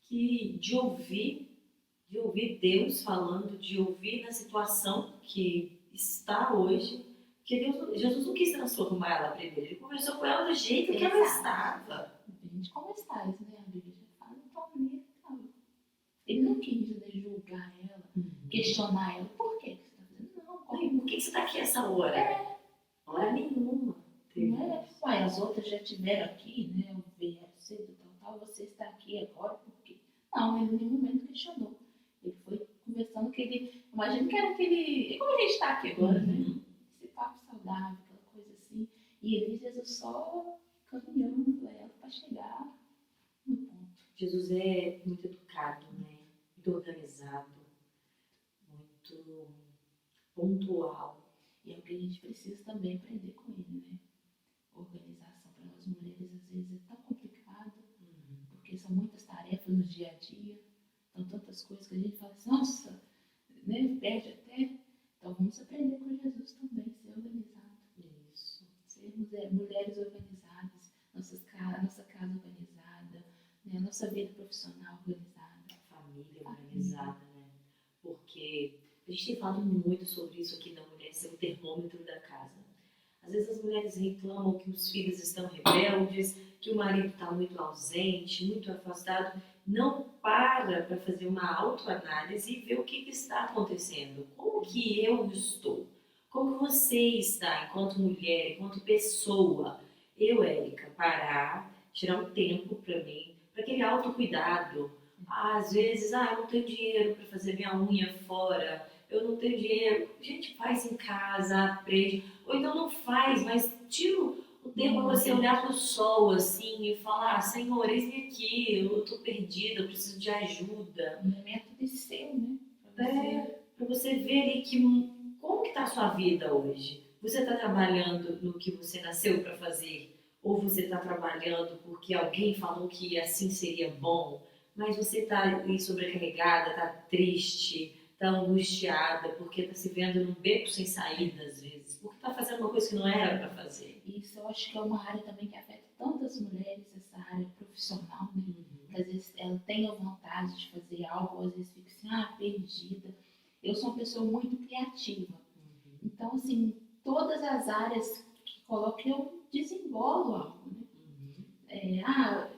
de ouvir Deus falando, de ouvir na situação que está hoje, porque Jesus não quis transformar ela primeiro, ele conversou com ela do jeito que ela estava. Depende de como estás, né? A Bíblia já fala, então ali estava. Ele não quis julgar ela, questionar ela, por que você está fazendo? Não, por que você está aqui essa hora? Hora nenhuma. Não é? Ué, as outras já estiveram aqui, né? Vieram cedo, tal, você está aqui agora, por quê? Não, ele em nenhum momento questionou. Ele foi conversando que ele, imagina que era aquele, como a gente está aqui agora, né? Esse papo saudável, aquela coisa assim. E ele, Jesus só caminhando ela para chegar no ponto. Jesus é muito educado, né? Muito organizado, muito pontual. E é o que a gente precisa também aprender com ele, né? Organização para nós mulheres às vezes é tão complicado, porque são muitas tarefas no dia a dia, são tantas coisas que a gente fala assim, nossa, né? Perde até. Então vamos aprender com Jesus também, ser organizado. Isso. Sermos mulheres organizadas, nossa casa organizada, né? Nossa vida profissional organizada. Família organizada, né? Porque a gente tem falado muito sobre isso aqui da mulher ser o termômetro da casa. Às vezes as mulheres reclamam que os filhos estão rebeldes, que o marido está muito ausente, muito afastado. Não para fazer uma autoanálise e ver o que está acontecendo. Como que eu estou? Como você está enquanto mulher, enquanto pessoa? Eu, Érica, parar, tirar um tempo para mim, para aquele autocuidado. Às vezes, eu não tenho dinheiro para fazer minha unha fora, eu não tenho dinheiro. A gente faz em casa, aprende. Ou então não faz, mas tira o tempo para você olhar para o sol assim e falar, Senhor, eis-me aqui, eu estou perdida, eu preciso de ajuda. Um momento de ser, né? Para você ver ali como que está a sua vida hoje. Você está trabalhando no que você nasceu para fazer? Ou você está trabalhando porque alguém falou que assim seria bom? Mas você está sobrecarregada, está triste, está angustiada, porque está se vendo num beco sem saída às vezes, porque está fazendo uma coisa que não era para fazer. Isso eu acho que é uma área também que afeta tantas mulheres, essa área profissional, né? Que às vezes ela tem a vontade de fazer algo, às vezes fica assim, perdida. Eu sou uma pessoa muito criativa. Então, assim, todas as áreas que coloco, eu desembolo algo, né?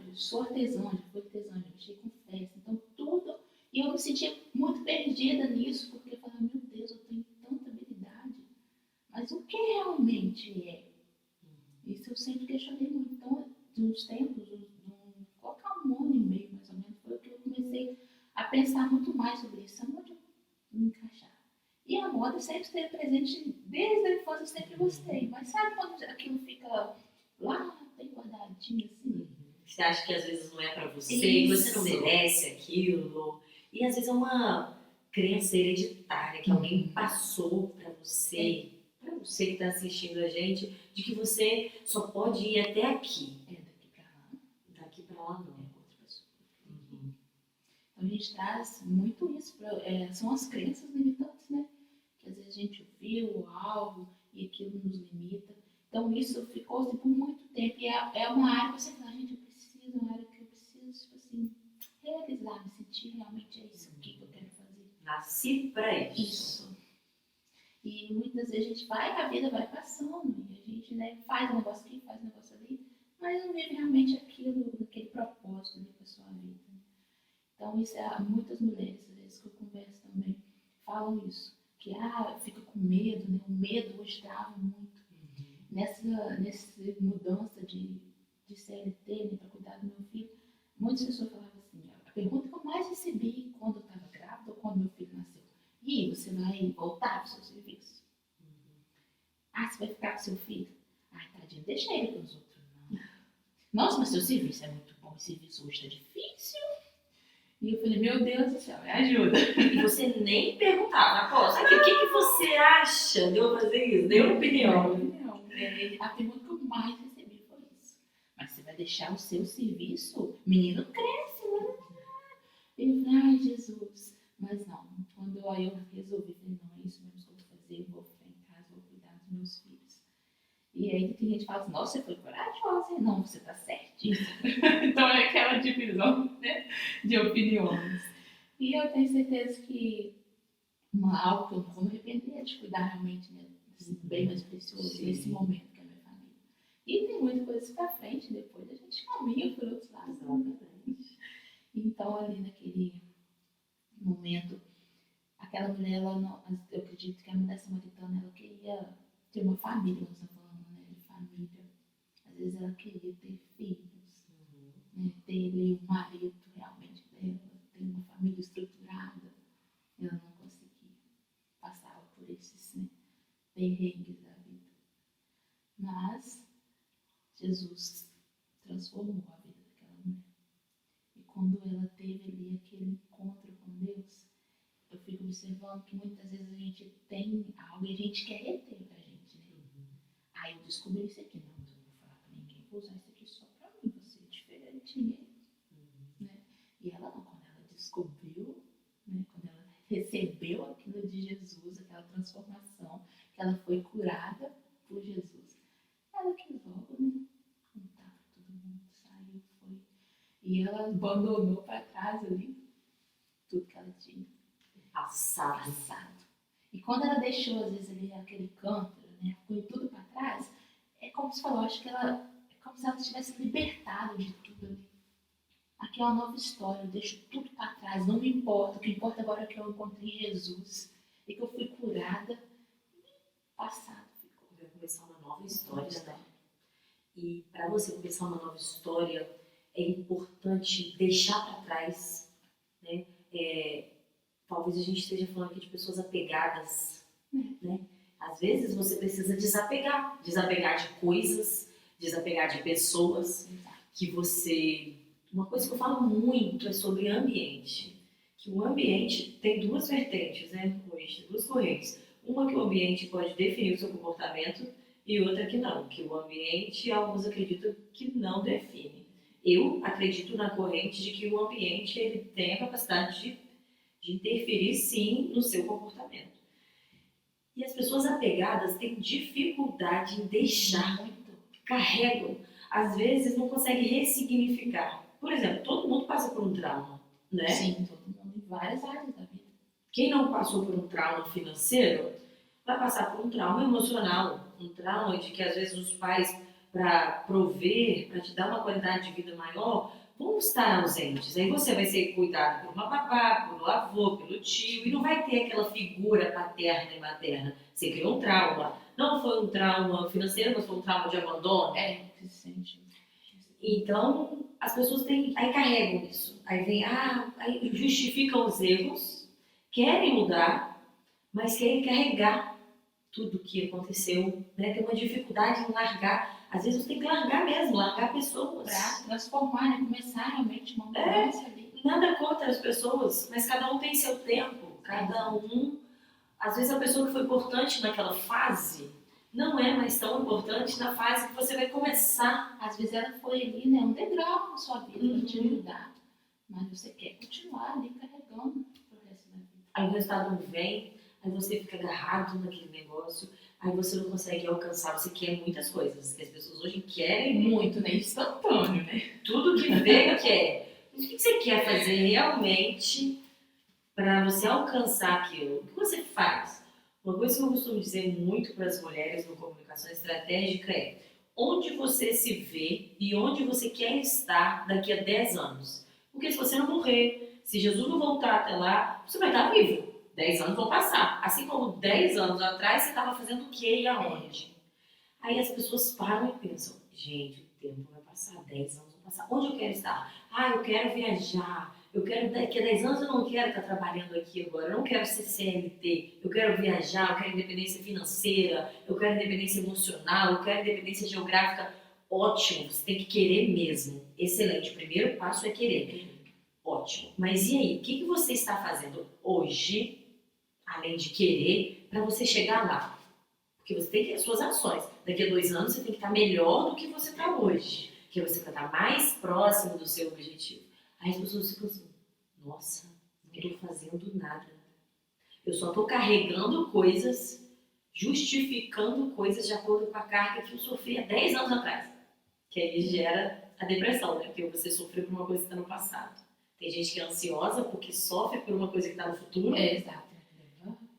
Eu sou artesã, já fui artesã, já mexi com festa, então tudo. E eu me sentia muito perdida nisso, porque eu falava, meu Deus, eu tenho tanta habilidade, mas o que realmente é? Isso eu sempre questionei muito. Então, de uns tempos, colocar 1 ano e meio mais ou menos, foi que eu comecei a pensar muito mais sobre isso, onde eu me encaixar. E a moda sempre esteve presente, desde a infância eu sempre gostei, mas sabe quando aquilo fica lá, bem guardadinho assim? Você acha que às vezes não é para você, que você não merece aquilo, e às vezes é uma crença hereditária que alguém passou para você que está assistindo a gente, de que você só pode ir até aqui. Daqui para lá não. Outra pessoa. Então a gente traz muito isso, são as crenças limitantes, né? Que às vezes a gente viu algo e aquilo nos limita. Então isso ficou assim, por muito tempo. E é uma área que você fala, gente, eu preciso, uma área que eu preciso, tipo assim, realizar, me sentir realmente é isso aqui que eu quero fazer. Nasci para isso. Isso. E muitas vezes a gente a vida vai passando, e a gente, né, faz um negócio aqui, faz um negócio ali, mas não vive realmente aquele propósito para a sua vida. Né? Então isso muitas mulheres, às vezes que eu converso também, falam isso, que fica com medo, né? O medo hoje trava muito. Nessa mudança de CLT, né, para cuidar do meu filho, muitas pessoas falavam assim, a pergunta que eu mais recebi quando eu estava grávida ou quando meu filho nasceu, e aí, você vai voltar para o seu serviço? Você vai ficar com seu filho? Tadinho, deixa ele com os outros. Não. Nossa, mas seu serviço é muito bom, o serviço hoje está difícil. E eu falei, meu Deus do céu, me ajuda. E você nem perguntava, sabe o que você acha de eu fazer isso? Deu opinião. A pergunta que eu mais recebi foi isso. Mas você vai deixar o seu serviço? Menino cresce, né? Eu falei, Jesus. Mas não, quando eu resolvi, falei, não, é isso mesmo que eu vou fazer, eu vou ficar em casa, vou cuidar dos meus filhos. E aí tem gente que fala assim, nossa, você foi corajosa. Não, você tá certíssima. Então é aquela divisão, né, de opiniões. E eu tenho certeza que algo que eu não vou me arrepender é de cuidar realmente, né, bem mais precioso nesse momento que é a minha família. E tem muita coisa pra frente, depois a gente caminha por outros lados. Então ali naquele momento, aquela mulher, eu acredito que a mulher samaritana, ela queria ter uma família, nós estamos falando, né, de família. Às vezes ela queria ter filhos, né, ter ali um marido realmente dela, ter uma família estruturada. Ela não conseguia, passava por esses, né, perrengues da vida. Mas Jesus transformou a vida daquela mulher. E quando ela teve ali aquele encontro com Deus, eu fico observando que muitas vezes a gente tem algo e a gente quer reter pra gente, né? Eu descobri isso aqui, não, mas eu não vou falar pra ninguém, vou usar isso aqui só pra mim, você é diferente, né? E ela não, quando ela descobriu, né, quando ela recebeu aquilo de Jesus, aquela transformação, que ela foi curada por Jesus, ela quis logo, né, contar pra todo mundo, saiu, foi. E ela abandonou pra trás ali tudo que ela tinha. Passado. E quando ela deixou, às vezes, ali aquele cântaro, né, foi tudo para trás, é como se falou, acho que é como se ela tivesse libertado de tudo ali. Aqui é uma nova história, eu deixo tudo para trás, não me importa, o que importa agora é que eu encontrei Jesus, e que eu fui curada, e passado ficou. Vai começar uma nova história, né? E para você começar uma nova história, é importante deixar para trás, né? Talvez a gente esteja falando aqui de pessoas apegadas, né? Às vezes você precisa desapegar de coisas, desapegar de pessoas, que você... Uma coisa que eu falo muito é sobre ambiente, que o ambiente tem duas vertentes, né? Hoje, duas correntes. Uma que o ambiente pode definir o seu comportamento e outra que não, que o ambiente, alguns acreditam que não define. Eu acredito na corrente de que o ambiente ele tem a capacidade de de interferir sim no seu comportamento. E as pessoas apegadas têm dificuldade em deixar, carregam, às vezes não conseguem ressignificar. Por exemplo, todo mundo passa por um trauma, né? Sim, todo mundo em várias áreas da vida. Quem não passou por um trauma financeiro vai passar por um trauma emocional, um trauma de que às vezes os pais, para prover, para te dar uma qualidade de vida maior, vão estar ausentes. Aí você vai ser cuidado por uma babá, pelo avô, pelo tio, e não vai ter aquela figura paterna e materna. Você criou um trauma. Não foi um trauma financeiro, mas foi um trauma de abandono. Se sente. Então, as pessoas aí carregam isso. Aí vem, aí justificam os erros, querem mudar, mas querem carregar tudo que aconteceu, né? Tem uma dificuldade em largar. Às vezes você tem que largar mesmo, largar pessoas. Pra transformar, né? Começar realmente uma mudança ali. Nada contra as pessoas, mas cada um tem seu tempo. Cada um... Às vezes a pessoa que foi importante naquela fase não é mais tão importante na fase que você vai começar. Às vezes ela foi ali, né? Um degrau na sua vida para te ajudar. Mas você quer continuar ali carregando pro resto da vida. Aí o resultado não vem, aí você fica agarrado naquele negócio, aí você não consegue alcançar, você quer muitas coisas, que as pessoas hoje querem muito, né? Instantâneo, né? Tudo que vê quer. Mas o que você quer fazer realmente para você alcançar aquilo? O que você faz? Uma coisa que eu costumo dizer muito para as mulheres no comunicação estratégica é onde você se vê e onde você quer estar daqui a 10 anos. Porque se você não morrer, se Jesus não voltar até lá, você vai estar vivo. 10 anos vão passar. Assim como 10 anos atrás você estava fazendo o quê e aonde? Aí as pessoas param e pensam, gente, o tempo vai passar, 10 anos vão passar. Onde eu quero estar? Eu quero viajar. Eu quero, daqui a 10 anos eu não quero estar trabalhando aqui agora, eu não quero ser CLT, eu quero viajar, eu quero independência financeira, eu quero independência emocional, eu quero independência geográfica. Ótimo, você tem que querer mesmo. Excelente, o primeiro passo é querer. Ótimo. Mas e aí, o que você está fazendo hoje, além de querer, para você chegar lá? Porque você tem que ter as suas ações. Daqui a 2 anos você tem que estar melhor do que você está hoje, que você vai estar mais próximo do seu objetivo. Aí as pessoas ficam assim, nossa, não estou fazendo nada. Eu só estou carregando coisas, justificando coisas de acordo com a carga que eu sofri há 10 anos atrás. Que aí gera a depressão, né? Porque você sofreu por uma coisa que está no passado. Tem gente que é ansiosa porque sofre por uma coisa que está no futuro. Exato.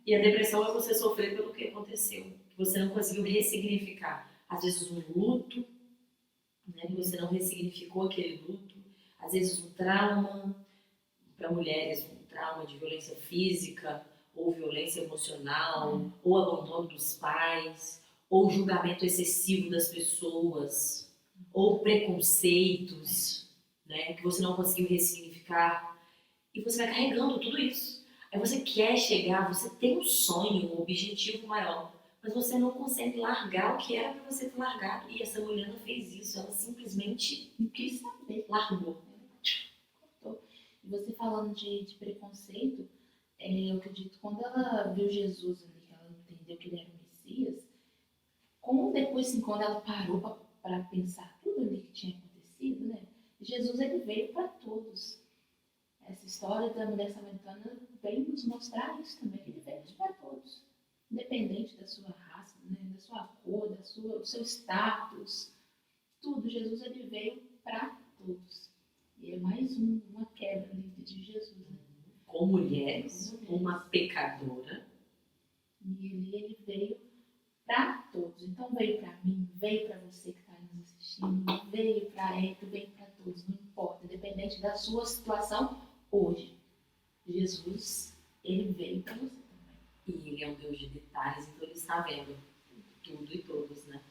E a depressão é você sofrer pelo que aconteceu, que você não conseguiu ressignificar. Às vezes um luto, né? Você não ressignificou aquele luto. Às vezes um trauma, para mulheres, um trauma de violência física, ou violência emocional, ou abandono dos pais, ou julgamento excessivo das pessoas, ou preconceitos, né, que você não conseguiu ressignificar. E você vai carregando tudo isso. Aí você quer chegar, você tem um sonho, um objetivo maior, mas você não consegue largar o que era para você ter largado. E essa mulher não fez isso, ela simplesmente não quis saber, largou. E você falando de preconceito, eu acredito que quando ela viu Jesus ali, que ela entendeu que ele era o Messias, como depois, assim, quando ela parou para pensar tudo ali que tinha acontecido, né? Jesus ele veio para todos. Essa história da mulher samaritana vem nos mostrar isso também, que ele veio para todos. Independente da sua raça, né? Da sua cor, do seu status, tudo. Jesus ele veio para todos. E é mais uma quebra de Jesus. Né? Com mulheres, uma pecadora. E ele veio para todos. Então veio para mim, veio para você que está nos assistindo, veio para Hector, veio para todos. Não importa, independente da sua situação hoje. Jesus, ele veio para você também. E ele é um Deus de detalhes, então ele está vendo tudo e todos, né?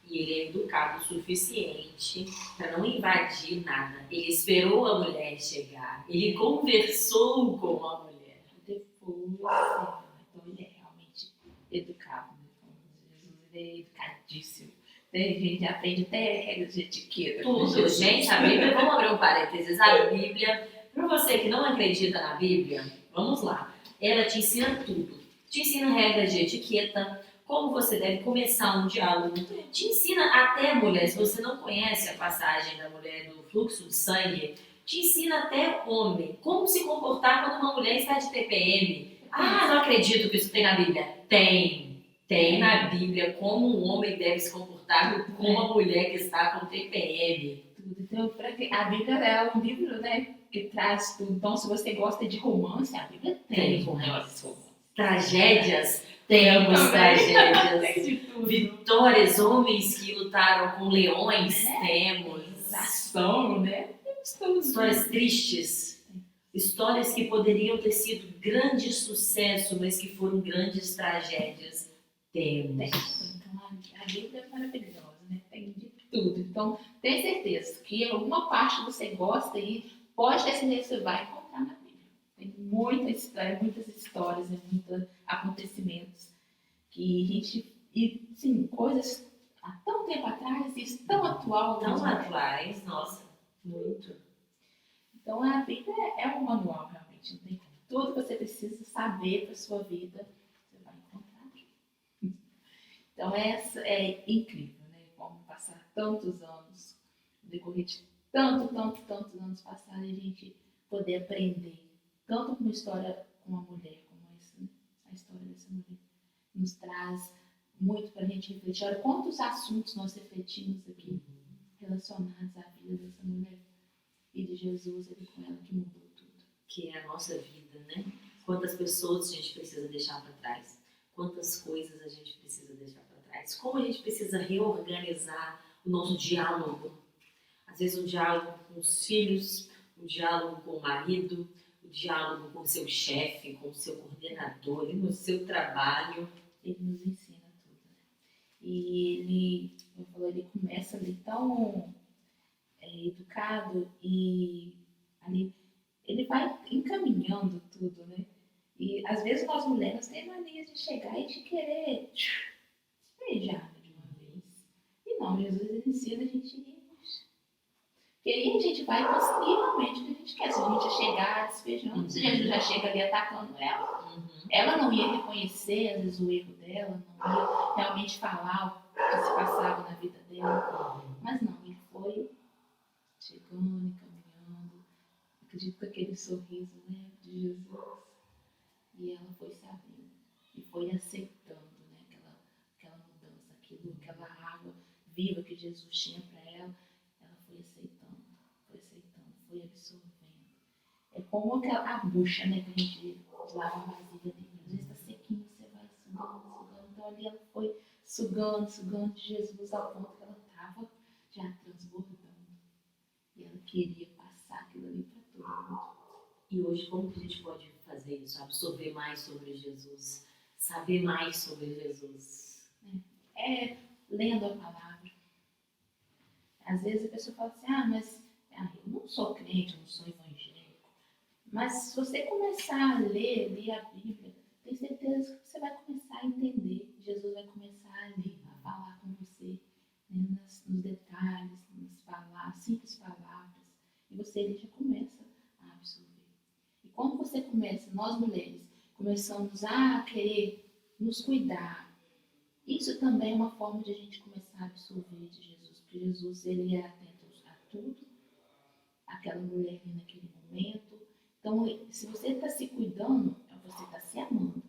E ele é educado o suficiente para não invadir nada. Ele esperou a mulher chegar. Ele conversou com a mulher. Depois, então ele é realmente educado. Né? Então, Jesus ele é educadíssimo. A gente aprende até regras de etiqueta. Tudo, gente. A Bíblia, vamos abrir um parênteses. A Bíblia, para você que não acredita na Bíblia, vamos lá. Ela te ensina tudo. Te ensina regras de etiqueta, como você deve começar um diálogo. Te ensina até, mulher, se você não conhece a passagem da mulher do fluxo de sangue, te ensina até homem como se comportar quando uma mulher está de TPM. Ah, não acredito que isso tem na Bíblia. Tem na Bíblia como um homem deve se comportar com uma mulher que está com TPM. Então, a Bíblia é um livro, né, que traz tudo. Então, se você gosta de romance, a Bíblia tem romance. Tragédias, temos tragédias. Vitórias, homens que lutaram com leões, temos. Ação, né? Histórias tristes. Histórias que poderiam ter sido grande sucesso, mas que foram grandes tragédias. Temos. Então, a Bíblia é maravilhosa, né? Tem de tudo. Então, tenha certeza que alguma parte você gosta e pode ter certeza que você vai encontrar na Bíblia. Tem muitas histórias, muitos acontecimentos que a gente... E, sim, coisas há tão tempo atrás e tão atual. Tão atuais, nossa, muito. Então, a Bíblia é um manual, realmente. Não tem como. Tudo que você precisa saber para a sua vida, você vai encontrar aqui. Então, essa é incrível, né? Como passar tantos anos, no decorrer de tantos anos passados, a gente poder aprender tanto com uma história com uma mulher, como essa, né? A história dessa mulher nos traz muito para a gente refletir. Olha quantos assuntos nós refletimos aqui relacionados à vida dessa mulher e de Jesus, ele com ela que mudou tudo. Que é a nossa vida, né? Quantas pessoas a gente precisa deixar para trás, quantas coisas a gente precisa deixar para trás, como a gente precisa reorganizar o nosso diálogo. Às vezes um diálogo com os filhos, um diálogo com o marido, o diálogo com o seu chefe, com o seu coordenador, no seu trabalho. Ele nos ensina tudo, né? E ele começa ali tão educado e ali ele vai encaminhando tudo, né? E às vezes nós mulheres temos mania de chegar e de querer despejar de uma vez. E não, Jesus ensina a gente ir. Porque aí a gente vai conseguir realmente o que a gente quer. Se a gente chegar despejando, se Jesus já chega ali atacando ela, ela não ia reconhecer, às vezes, o erro dela, não ia realmente falar o que se passava na vida dela. Mas não, ele foi chegando e caminhando, acredito com aquele sorriso, né, de Jesus. E ela foi sabendo e foi aceitando, né, aquela mudança, aquela água viva que Jesus tinha para ela. Ela foi aceitando, foi absorvendo. É como a bucha, né, que a gente lava a vasilha dele. Às vezes está sequinho, você vai sugando. Então ali ela foi sugando de Jesus ao ponto que ela estava já transbordando. E ela queria passar aquilo ali para todo mundo. E hoje, como que a gente pode fazer isso? Absorver mais sobre Jesus, saber mais sobre Jesus? Lendo a palavra. Às vezes a pessoa fala assim, mas eu não sou crente, eu não sou evangélico. Mas se você começar a ler a Bíblia, tenho certeza que você vai começar a entender. Jesus vai começar a falar com você, né, nos detalhes, nas simples palavras. E você ali já começa a absorver. E quando você começa, nós mulheres, começamos a querer nos cuidar, isso também é uma forma de a gente começar a absorver de Jesus. Porque Jesus, ele é atento a tudo, aquela mulher ali naquele momento. Então, se você está se cuidando, você está se amando.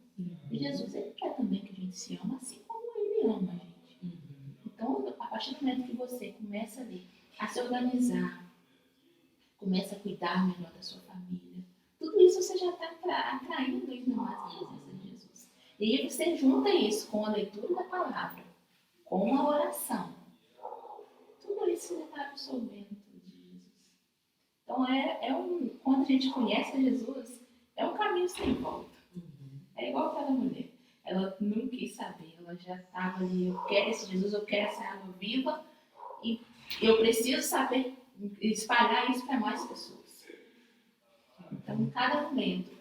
E Jesus, ele quer também que a gente se ama assim como ele ama a gente. Então, a partir do momento que você começa ali a se organizar, começa a cuidar melhor da sua família, tudo isso você já está atraindo ainda mais a presença de Jesus. E aí você junta isso com a leitura da palavra, com a oração. Tudo isso você está absorvendo de Jesus. Então, quando a gente conhece Jesus, é um caminho sem volta. É igual aquela mulher. Ela não quis saber, ela já estava ali, eu quero esse Jesus, eu quero essa água viva e eu preciso saber espalhar isso para mais pessoas. Então, em cada momento,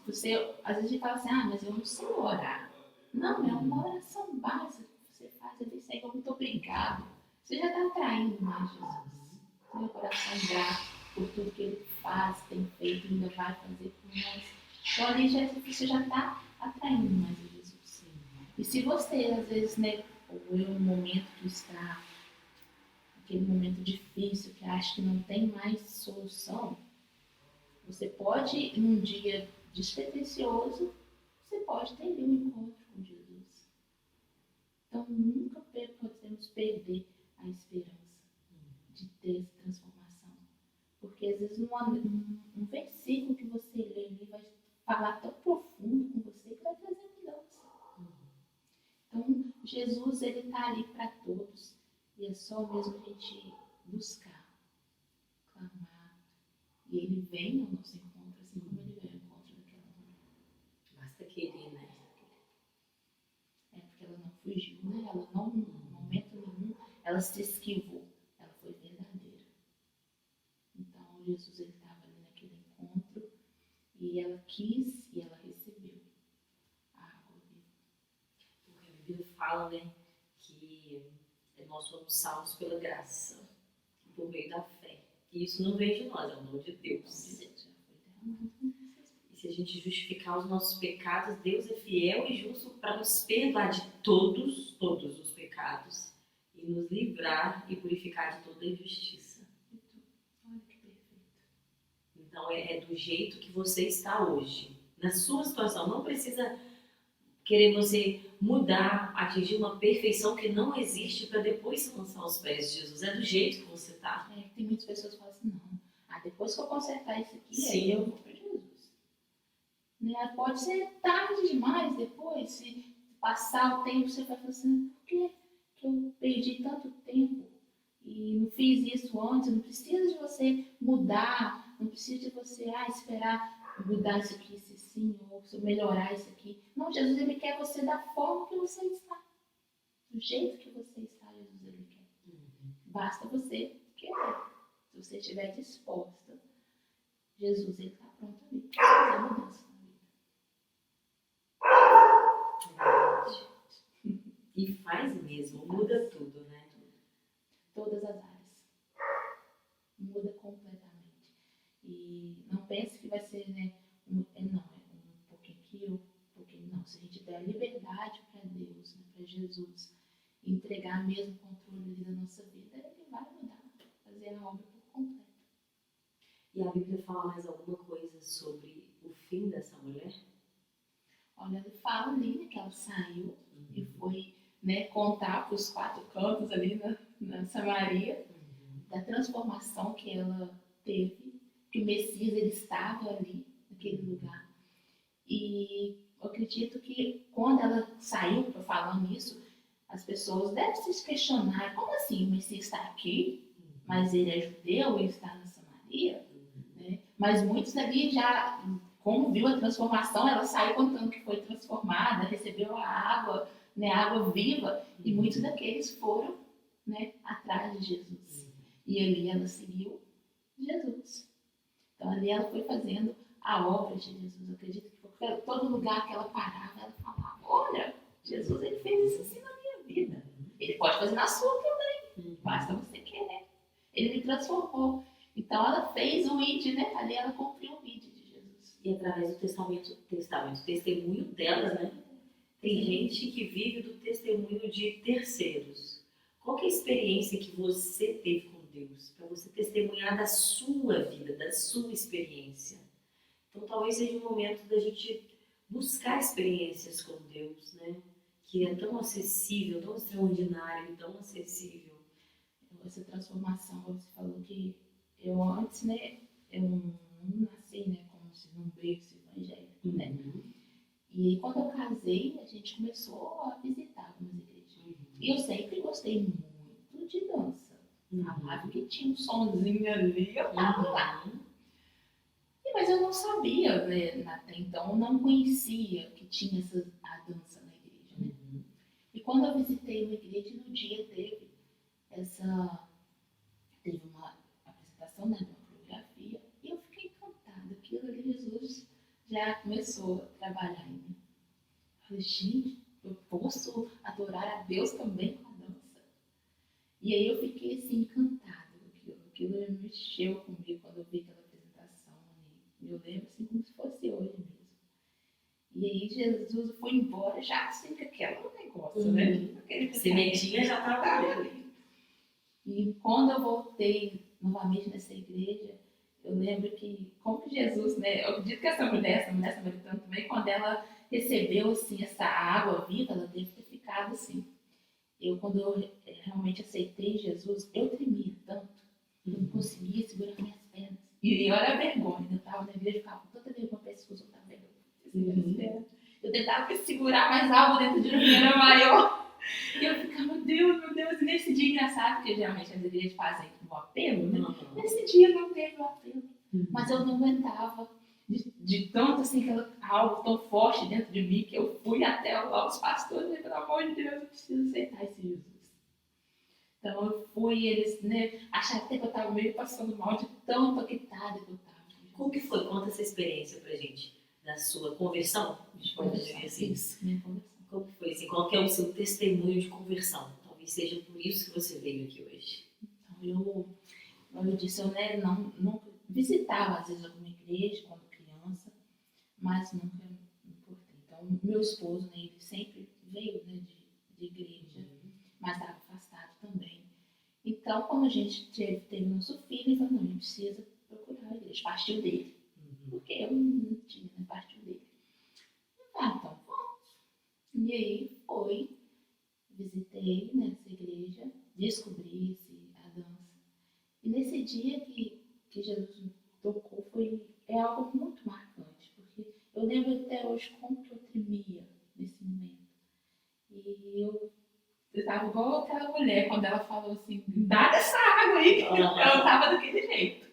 você, às vezes, fala assim, mas eu não sei orar. Não, é uma oração básica que você faz ali, Senhor, muito obrigado. Você já está atraindo mais Jesus. Seu coração grato por tudo que ele faz, tem feito, ainda vai fazer por nós. Então, ali você já está atraindo mais Jesus. E se você, às vezes, né, ou em um momento que aquele momento difícil, que acha que não tem mais solução, você pode, num dia despretensioso, você pode ter ali um encontro com Jesus. Então, nunca podemos perder a esperança de ter essa transformação. Porque, às vezes, um versículo que você lê ali vai falar tão profundo com você que vai trazer mudança. Então, Jesus, ele está ali para todos. E é só mesmo a gente buscar, clamar. E ele vem ao nosso encontro, assim como ele veio ao encontro daquela mulher. Basta querer, né? É porque ela não fugiu, né? Ela não, em momento nenhum, ela se esquivou. Ela foi verdadeira. Então, Jesus, ele estava ali naquele encontro e ela quis e ela recebeu a água viva. Porque a Bíblia fala, né, que nós somos salvos pela graça, por meio da fé. E isso não vem de nós, é o dom de Deus. E se a gente justificar os nossos pecados, Deus é fiel e justo para nos perdoar de todos os pecados e nos livrar e purificar de toda injustiça. Olha que perfeito. Então é do jeito que você está hoje. Na sua situação, não precisa querer você mudar, atingir uma perfeição que não existe para depois se lançar aos pés de Jesus. É do jeito que você está. Tem muitas pessoas que falam assim, não, depois que eu consertar isso aqui, Sim. aí eu vou para Jesus. Né? Pode ser tarde demais depois, se passar o tempo, você vai falar assim, por que eu perdi tanto tempo e não fiz isso antes? Não precisa de você mudar, não precisa de você esperar mudar isso aqui, se sim, ou se melhorar isso aqui. Não, Jesus, ele quer você da forma que você está. Do jeito que você está, Jesus, ele quer. Basta você querer. Se você estiver disposta, Jesus, ele está pronto ali para fazer a mudança na vida. E faz mesmo, muda tudo, né? Todas as áreas. Muda completamente. E não pense que vai ser, né? Um pouquinho aqui, um pouquinho não. Se a gente der liberdade para Deus, né, para Jesus, entregar mesmo o controle da nossa vida, ele vai mudar, fazer a obra por completo. E a Bíblia fala mais alguma coisa sobre o fim dessa mulher? Olha, ele fala ali, né, que ela saiu e foi, né, contar para os 4 cantos ali na Samaria, da transformação que ela teve, que o Messias ele estava ali, naquele lugar. E eu acredito que quando ela saiu para falar nisso, as pessoas devem se questionar, como assim o Messias está aqui, mas ele é judeu, ele está na Samaria? Né? Mas muitos ali já, como viu a transformação, ela saiu contando que foi transformada, recebeu a água, né, a água viva, e muitos daqueles foram, né, atrás de Jesus. E ali ela seguiu Jesus. Então ali ela foi fazendo a obra de Jesus. Eu acredito que todo lugar que ela parava, ela falava, olha, Jesus ele fez isso assim na minha vida. Ele pode fazer na sua também. Basta você querer. Ele me transformou. Então ela fez o ID, né? Ali ela cumpriu o ID de Jesus. E através do testemunho delas, né? Tem gente que vive do testemunho de terceiros. Qual que é a experiência que você teve com Deus? Para você testemunhar da sua vida, da sua experiência. Então talvez seja um momento da gente buscar experiências com Deus, né? Que é tão acessível, tão extraordinário, tão acessível. Essa transformação, você falou que eu antes, né, eu não nasci, né, como se num berço evangélico, né? E quando eu casei, a gente começou a visitar algumas igrejas. E eu sempre gostei muito de dança. Falava que tinha um sonzinho ali, eu tava lá. Mas eu não sabia, né, até então, eu não conhecia que tinha a dança na igreja, né? E quando eu visitei uma igreja, no dia teve uma apresentação, né, de uma coreografia, e eu fiquei encantada. Aquilo ali, Jesus já começou a trabalhar em mim. Eu falei, gente, eu posso adorar a Deus também com a dança. E aí eu fiquei assim, encantada com aquilo. Aquilo mexeu comigo quando eu vi aquela apresentação. Eu lembro assim como se fosse hoje mesmo. E aí Jesus foi embora já assim com aquele negócio, né? Sementinha já estava ali. E quando eu voltei novamente nessa igreja, eu lembro que, como que Jesus, né? Eu acredito que essa mulher samaritana também, quando ela recebeu, assim, essa água viva, ela deve ter ficado assim. Quando eu realmente aceitei Jesus, eu tremia tanto, eu não conseguia segurar minhas pernas. E olha a vergonha, eu estava na igreja, ficava com tanta vergonha para esse curso, eu estava vergonha. Eu tentava me segurar, mas algo dentro de mim era maior. E eu ficava, meu Deus, e nesse dia engraçado, porque geralmente as igrejas fazem um apelo, né? Nesse dia não teve o apelo, mas eu não aguentava de tanto assim, algo tão forte dentro de mim, que eu fui até lá os pastores e pelo amor de Deus, eu preciso aceitar esse Jesus. Então eu fui, eles, né, acharam até que eu estava meio passando mal de tão impactada que eu estava. Como que foi? Conta essa experiência pra gente, da sua conversão, a gente pode dizer assim. Isso, minha conversão. Como que foi? Assim, qual que é o seu testemunho de conversão? Talvez seja por isso que você veio aqui hoje. Então, como eu disse, eu, né, nunca visitava às vezes alguma igreja quando criança, mas nunca me importei. Então, meu esposo, né, ele sempre veio, né, de igreja, mas estava afastado também. Então, quando a gente teve nosso filho, ele falou, não, a gente precisa procurar a igreja. Partiu dele. Porque eu não tinha, né, partiu dele. Então, vamos. E aí visitei nessa igreja, descobri a dança. E nesse dia que Jesus me tocou, é algo muito marcante, porque eu lembro até hoje como que eu tremia nesse momento. E eu estava igual aquela mulher, quando ela falou assim, dá dessa água aí, eu estava daquele jeito.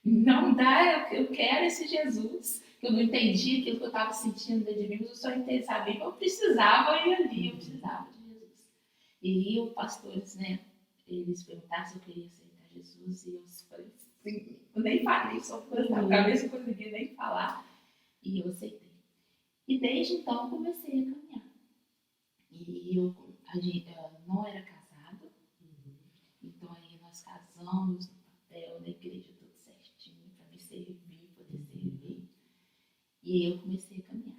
Não dá, eu quero esse Jesus, que eu não entendi aquilo que eu estava sentindo dentro de mim, mas eu só sabia que eu precisava ir ali, eu precisava de Jesus. E os pastores, né, eles perguntaram se eu queria aceitar Jesus, e eu falei assim, eu nem falei, só por na cabeça, eu não conseguia nem falar, e eu aceitei. E desde então eu comecei a caminhar. E a gente não era casado, então aí nós casamos no papel, na igreja, tudo certinho, para me servir, poder servir. E eu comecei a caminhar.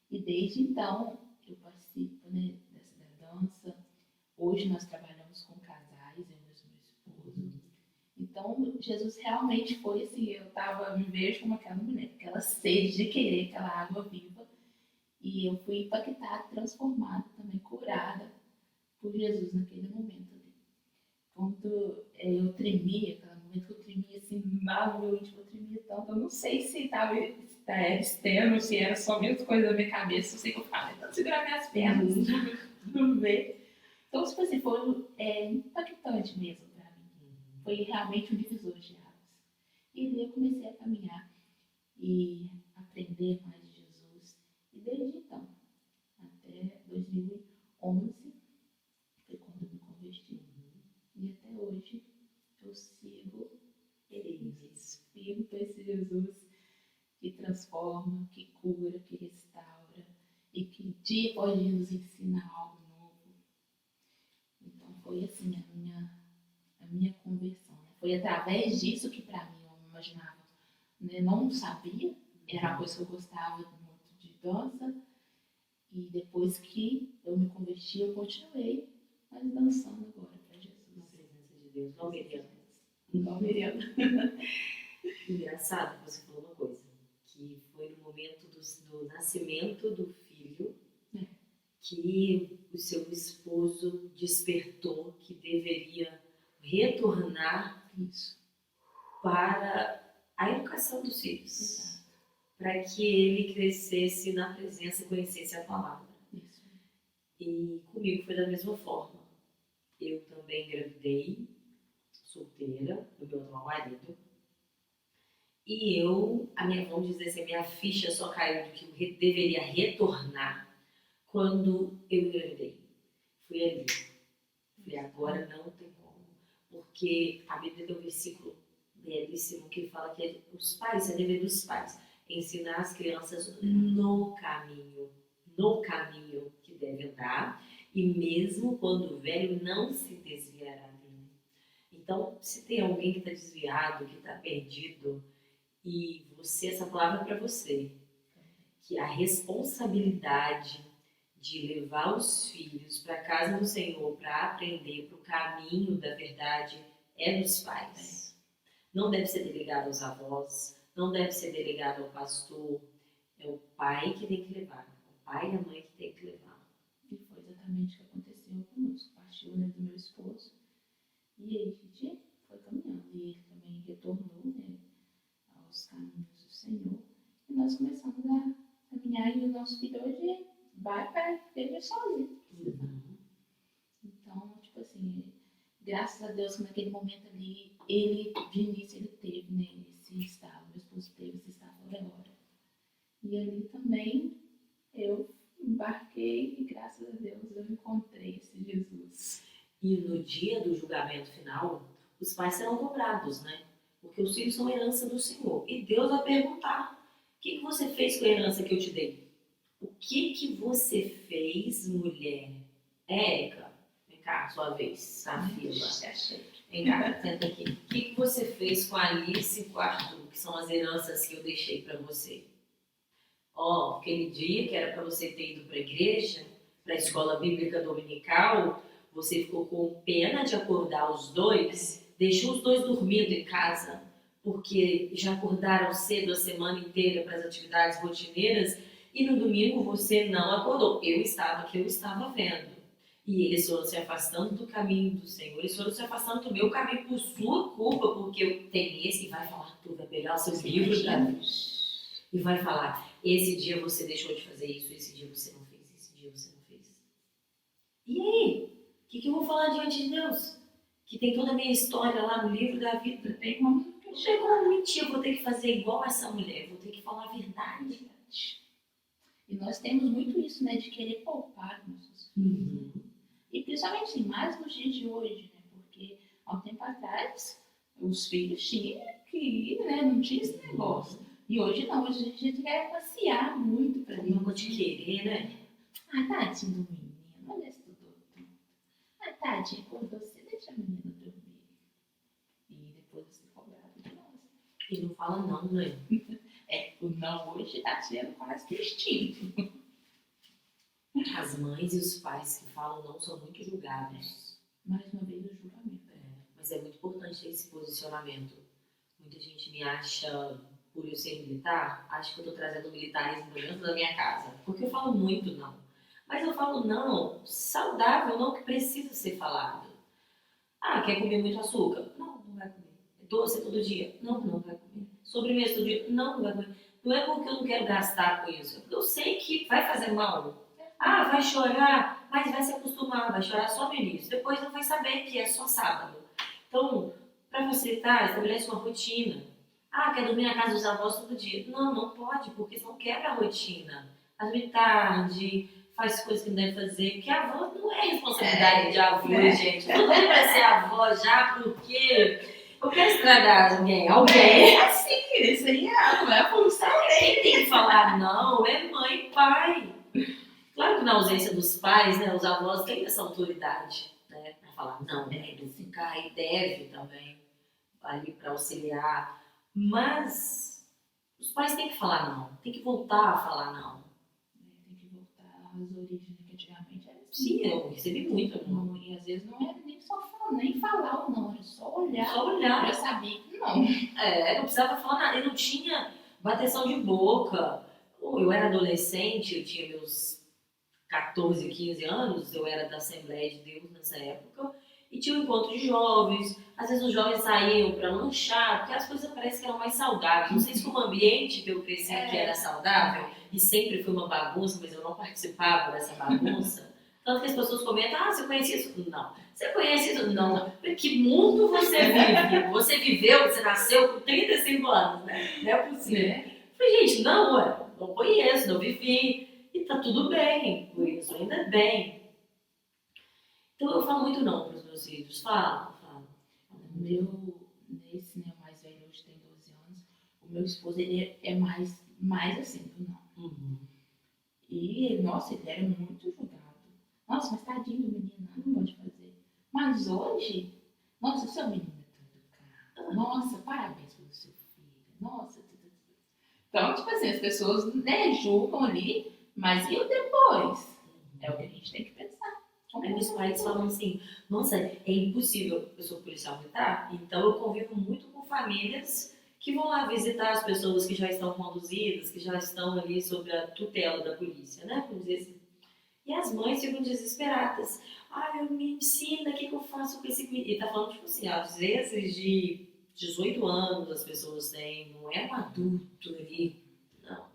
E desde então eu participo, né, da dança. Hoje nós trabalhamos com casais, eu e meu esposo. Então Jesus realmente foi assim, me vejo como aquela mulher, aquela sede de querer aquela água viva. E eu fui impactada, transformada, também curada por Jesus naquele momento ali. Quando eu tremia, aquele momento que eu tremia assim, no meu íntimo, eu tremia tanto. Eu não sei se estava externo, se era só mesmo coisa da minha cabeça. Eu sei que eu ficava tentando segurar minhas pernas, não ver. Então, tipo assim, foi impactante mesmo para mim. Foi realmente um divisor de águas. E ali eu comecei a caminhar e aprender mais de Jesus. E desde então, até 2011, foi quando eu me converti. E até hoje eu sigo ele, inspiro para esse Jesus que transforma, que cura, que restaura e que dia após dia nos ensina algo novo. Então foi assim a minha conversão. Né? Foi através disso que para mim eu não imaginava, né? Não sabia, era uma coisa que eu gostava muito de dança. E depois que eu me converti, eu continuei, mas dançando agora para Jesus. Na presença de Deus, não Miriam. Igual Miriam. Engraçado que você falou uma coisa, que foi no momento do nascimento do filho que o seu esposo despertou que deveria retornar para a educação dos filhos. Exato. Para que ele crescesse na presença e conhecesse a palavra. Isso. E comigo foi da mesma forma. Eu também engravidei, solteira, do meu atual marido. E vamos dizer assim, a minha ficha só caiu de que eu deveria retornar quando eu engravidei. Fui ali. Falei, agora não tem como. Porque a Bíblia tem um versículo belíssimo que fala que os pais, é dever dos pais, ensinar as crianças no caminho que deve andar, e mesmo quando velho não se desviará dele. Então, se tem alguém que está desviado, que está perdido, e essa palavra é para você, que a responsabilidade de levar os filhos para a casa do Senhor para aprender para o caminho da verdade é dos pais. Não deve ser delegado aos avós, não deve ser delegado ao pastor. É o pai que tem que levar, o pai e a mãe que tem que levar. E foi exatamente o que aconteceu conosco. Partiu, né, do meu esposo. E aí a gente foi caminhando. E ele também retornou, né, aos caminhos do Senhor. E nós começamos a caminhar. E o nosso filho hoje vai para a igreja sozinho. Então, tipo assim, graças a Deus que naquele momento ali, ele, de início, ele teve, né, esse estado. Meu esposo teve esse estado agora. E ali também eu embarquei e graças a Deus eu encontrei esse Jesus. E no dia do julgamento final, os pais serão cobrados, né? Porque os filhos são herança do Senhor. E Deus vai perguntar: o que você fez com a herança que eu te dei? O que você fez, mulher? Érica, vem cá, sua vez, tá, fila. Vem cá, senta aqui. O que você fez com a Alice e com o Arthur, que são as heranças que eu deixei para você? Ó, aquele dia que era para você ter ido para a igreja, para a escola bíblica dominical, você ficou com pena de acordar os dois, deixou os dois dormindo em casa, porque já acordaram cedo a semana inteira para as atividades rotineiras, e no domingo você não acordou. Eu estava aqui, eu estava vendo. E eles foram se afastando do caminho do Senhor, eles foram se afastando do meu caminho por sua culpa, porque eu tenho esse, e vai falar tudo, vai pegar o seu livro da vida, e vai falar: esse dia você deixou de fazer isso, esse dia você não fez, esse dia você não fez. E aí? O que eu vou falar diante de Deus? Que tem toda a minha história lá no livro da vida. Tem como mentir, eu vou ter que fazer igual essa mulher, eu vou ter que falar a verdade. E nós temos muito isso, né, de querer poupar nossos filhos. E principalmente assim, mais nos dias de hoje, né, porque há um tempo atrás os filhos tinham que ir, né, não tinha esse negócio. E hoje não, hoje a gente quer passear muito pra eles. Não te querer, né? Ai, tadinho do menino, olha, estudou tudo. Ai, tadinho, acordou você, deixa a menina dormir. E depois você cobrado de nós. E não fala não, né? O não hoje tá sendo quase que extinto. As mães e os pais que falam não são muito julgados. Mais uma vez o julgamento. Mas é muito importante ter esse posicionamento. Muita gente me acha, por eu ser militar, acho que eu tô trazendo o militarismo dentro da minha casa. Porque eu falo muito não. Mas eu falo não saudável, não que precisa ser falado. Ah, quer comer muito açúcar? Não, não vai comer. Doce todo dia? Não, não vai comer. Sobremesa todo dia? Não, não vai comer. Não é porque eu não quero gastar com isso. É porque eu sei que vai fazer mal. Ah, vai chorar, mas vai se acostumar. Vai chorar só no início. Depois não vai saber que é só sábado. Então, para facilitar, estabelece uma rotina. Ah, quer dormir na casa dos avós todo dia? Não, não pode, porque senão quebra a rotina. Dorme tarde, faz coisas que não deve fazer, porque a avó não é responsabilidade de avô, gente. Tudo bem pra ser avó já, porque eu quero estragar alguém. É assim, isso aí não é a função dele. Quem tem que falar não é mãe e pai. Claro que na ausência dos pais, né, os avós têm essa autoridade, né, pra falar não, deve ficar e deve também ali para auxiliar. Mas os pais têm que falar não, tem que voltar a falar não. Tem que voltar às origens, que antigamente era assim. Sim, eu recebi muito não. E às vezes não era nem só falar, nem falar ou não, era só olhar. Só olhar. Já sabia que não. Não precisava falar nada, eu não tinha bateção de boca. Eu era adolescente, eu tinha meus 14, 15 anos, eu era da Assembleia de Deus nessa época, e tinha um encontro de jovens. Às vezes os jovens saíam para lanchar, porque as coisas parecem que eram mais saudáveis. Não sei se foi um ambiente que eu cresci que era saudável, e sempre foi uma bagunça, mas eu não participava dessa bagunça. Tanto que as pessoas comentam: ah, você conhece isso? Não. Você conhece isso? Não. Que mundo você vive? Você viveu, você nasceu com 35 anos, né? Não é possível. Eu falei: gente, não conheço, não vivi. E tá tudo bem, por isso, ainda bem. Então eu falo muito não para os meus filhos. Fala. Nesse, né, o mais velho hoje tem 12 anos, o meu esposo, ele é mais assim do não. E, nossa, ele era muito julgado. Nossa, mas tadinho do menino, não pode fazer. Mas hoje, nossa, seu menino é todo cara. Nossa, parabéns pelo seu filho. Nossa, Então, tipo assim, as pessoas, né, julgam ali, mas e o depois? É o que a gente tem que pensar. Aí meus pais falam assim, nossa, é impossível, eu sou policial militar, então eu convivo muito com famílias que vão lá visitar as pessoas que já estão conduzidas, que já estão ali sob a tutela da polícia, né? Vamos dizer assim. E as mães ficam desesperadas. Ah, eu me ensina, o que eu faço com esse menino? E tá falando, tipo assim, às vezes de 18 anos as pessoas têm, não é um adulto ali, não.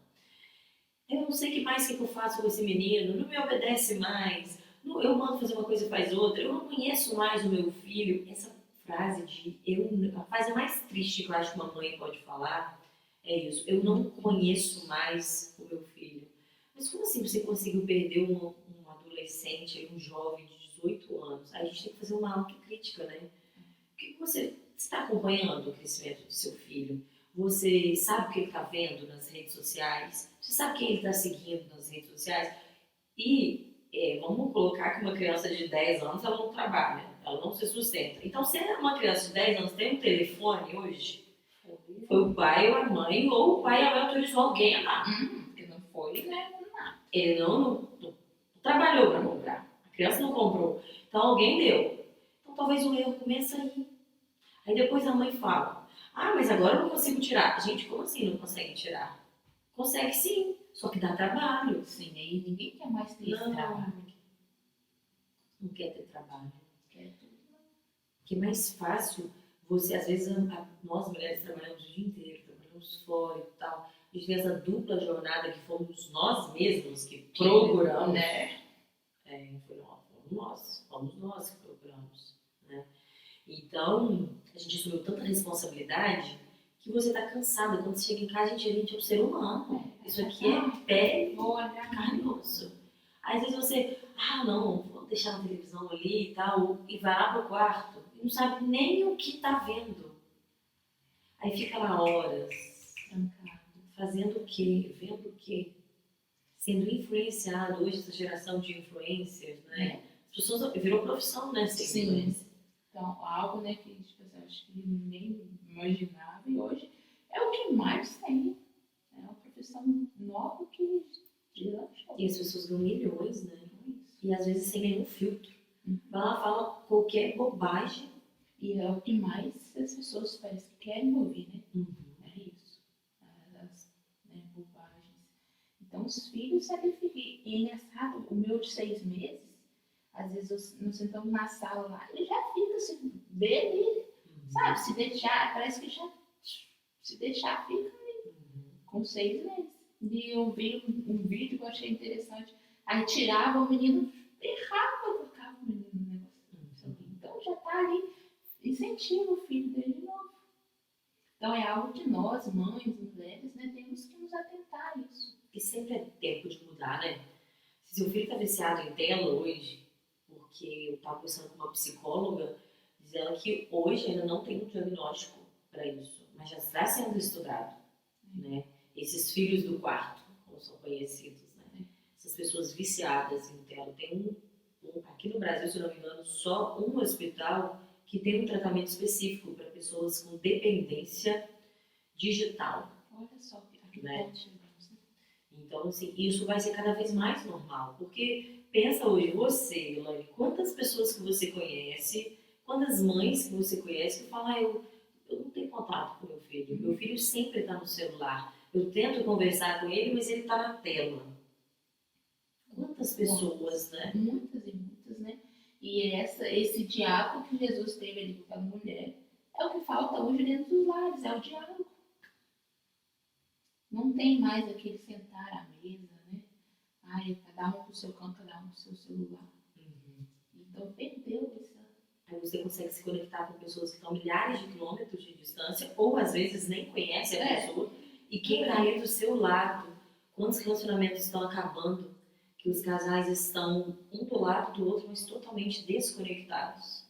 Eu não sei o que eu faço com esse menino, não me obedece mais, eu mando fazer uma coisa e faz outra, eu não conheço mais o meu filho. Essa frase de a frase mais triste que eu acho que uma mãe pode falar é isso, eu não conheço mais o meu filho. Mas como assim você conseguiu perder um adolescente, um jovem de 18 anos? Aí a gente tem que fazer uma autocrítica, né? O que você está acompanhando o crescimento do seu filho? Você sabe o que ele está vendo nas redes sociais? Você sabe quem ele está seguindo nas redes sociais? E vamos colocar que uma criança de 10 anos ela não trabalha, ela não se sustenta. Então, se uma criança de 10 anos tem um telefone hoje, foi o pai ou a mãe, ou o pai ou a mãe autorizou alguém a dar. Porque não foi, né? Ele não trabalhou para comprar, a criança não comprou, então alguém deu. Então, talvez o erro comece aí. Aí depois a mãe fala, ah, mas agora eu não consigo tirar. Gente, como assim não consegue tirar? Consegue sim, só que dá trabalho. Sim, aí ninguém quer mais ter esse trabalho. Não quer ter trabalho. Quer tudo. Que é mais fácil você, às vezes, nós mulheres trabalhamos o dia inteiro, trabalhamos fora e tal. A gente tem essa dupla jornada que fomos nós mesmos que procuramos. Né? Fomos nós que procuramos. Né? Então, a gente assumiu tanta responsabilidade que você está cansada. Quando você chega em casa, a gente é um ser humano. Isso aqui é pele, carne e osso. Às vezes você, não, vou deixar na televisão ali e tal, e vai lá pro quarto e não sabe nem o que está vendo. Aí fica lá horas, trancado, fazendo o quê? Vendo o quê? Sendo influenciado. Hoje, essa geração de influencers, né? As pessoas virou profissão, né? Sim. Então, algo, né, que tipo, eu acho que nem imaginava, e hoje é o que mais tem. É uma profissão nova que lançou. E as pessoas ganham milhões, né? E às vezes sem nenhum filtro. Ela fala qualquer bobagem. E é o que mais as pessoas parece que querem ouvir, né? É isso. As bobagens. Então, os filhos sacrificam. E é engraçado, o meu de 6 meses, às vezes nós sentamos na sala lá, ele já fica assim, dele, sabe? Se deixar, parece que já, se deixar, fica ali, com 6 meses. E eu vi um vídeo que eu achei interessante, aí tirava o menino, errava, tocava o menino no negócio. Então já tá ali, incentiva o filho dele de novo. Então é algo que nós, mães, mulheres, né, temos que nos atentar a isso. E sempre é tempo de mudar, né? Se seu filho está viciado em tela hoje, porque eu estava conversando com uma psicóloga, dizendo que hoje ainda não tem um diagnóstico para isso, mas já está sendo estudado, né? Esses filhos do quarto, como são conhecidos, né? Essas pessoas viciadas em tela. Tem aqui no Brasil, se não me engano, só um hospital que tem um tratamento específico para pessoas com dependência digital. Olha só, aqui né? Então, assim, isso vai ser cada vez mais normal, porque pensa hoje, você, Elaine, quantas pessoas que você conhece, quantas mães que você conhece que falam, eu não tenho contato com meu filho sempre está no celular, eu tento conversar com ele, mas ele está na tela. Quantas pessoas, né? Muitas e muitas, né? E esse diálogo que Jesus teve ali com a mulher é o que falta hoje dentro dos lares, é o diálogo. Não tem mais aquele sentar à mesa, né? Cada um pro seu canto, cada um pro seu celular. Então perdeu essa. Aí você consegue se conectar com pessoas que estão milhares de quilômetros de distância, ou às vezes nem conhece a pessoa, e quem está ali do seu lado, quantos relacionamentos estão acabando, que os casais estão um do lado do outro, mas totalmente desconectados.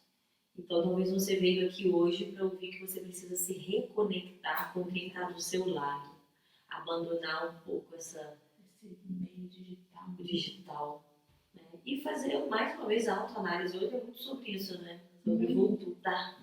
Então talvez você veio aqui hoje para ouvir que você precisa se reconectar com quem está do seu lado. Abandonar um pouco esse meio digital, né? E fazer mais uma vez a autoanálise. Hoje é muito sobre isso, né? Sobre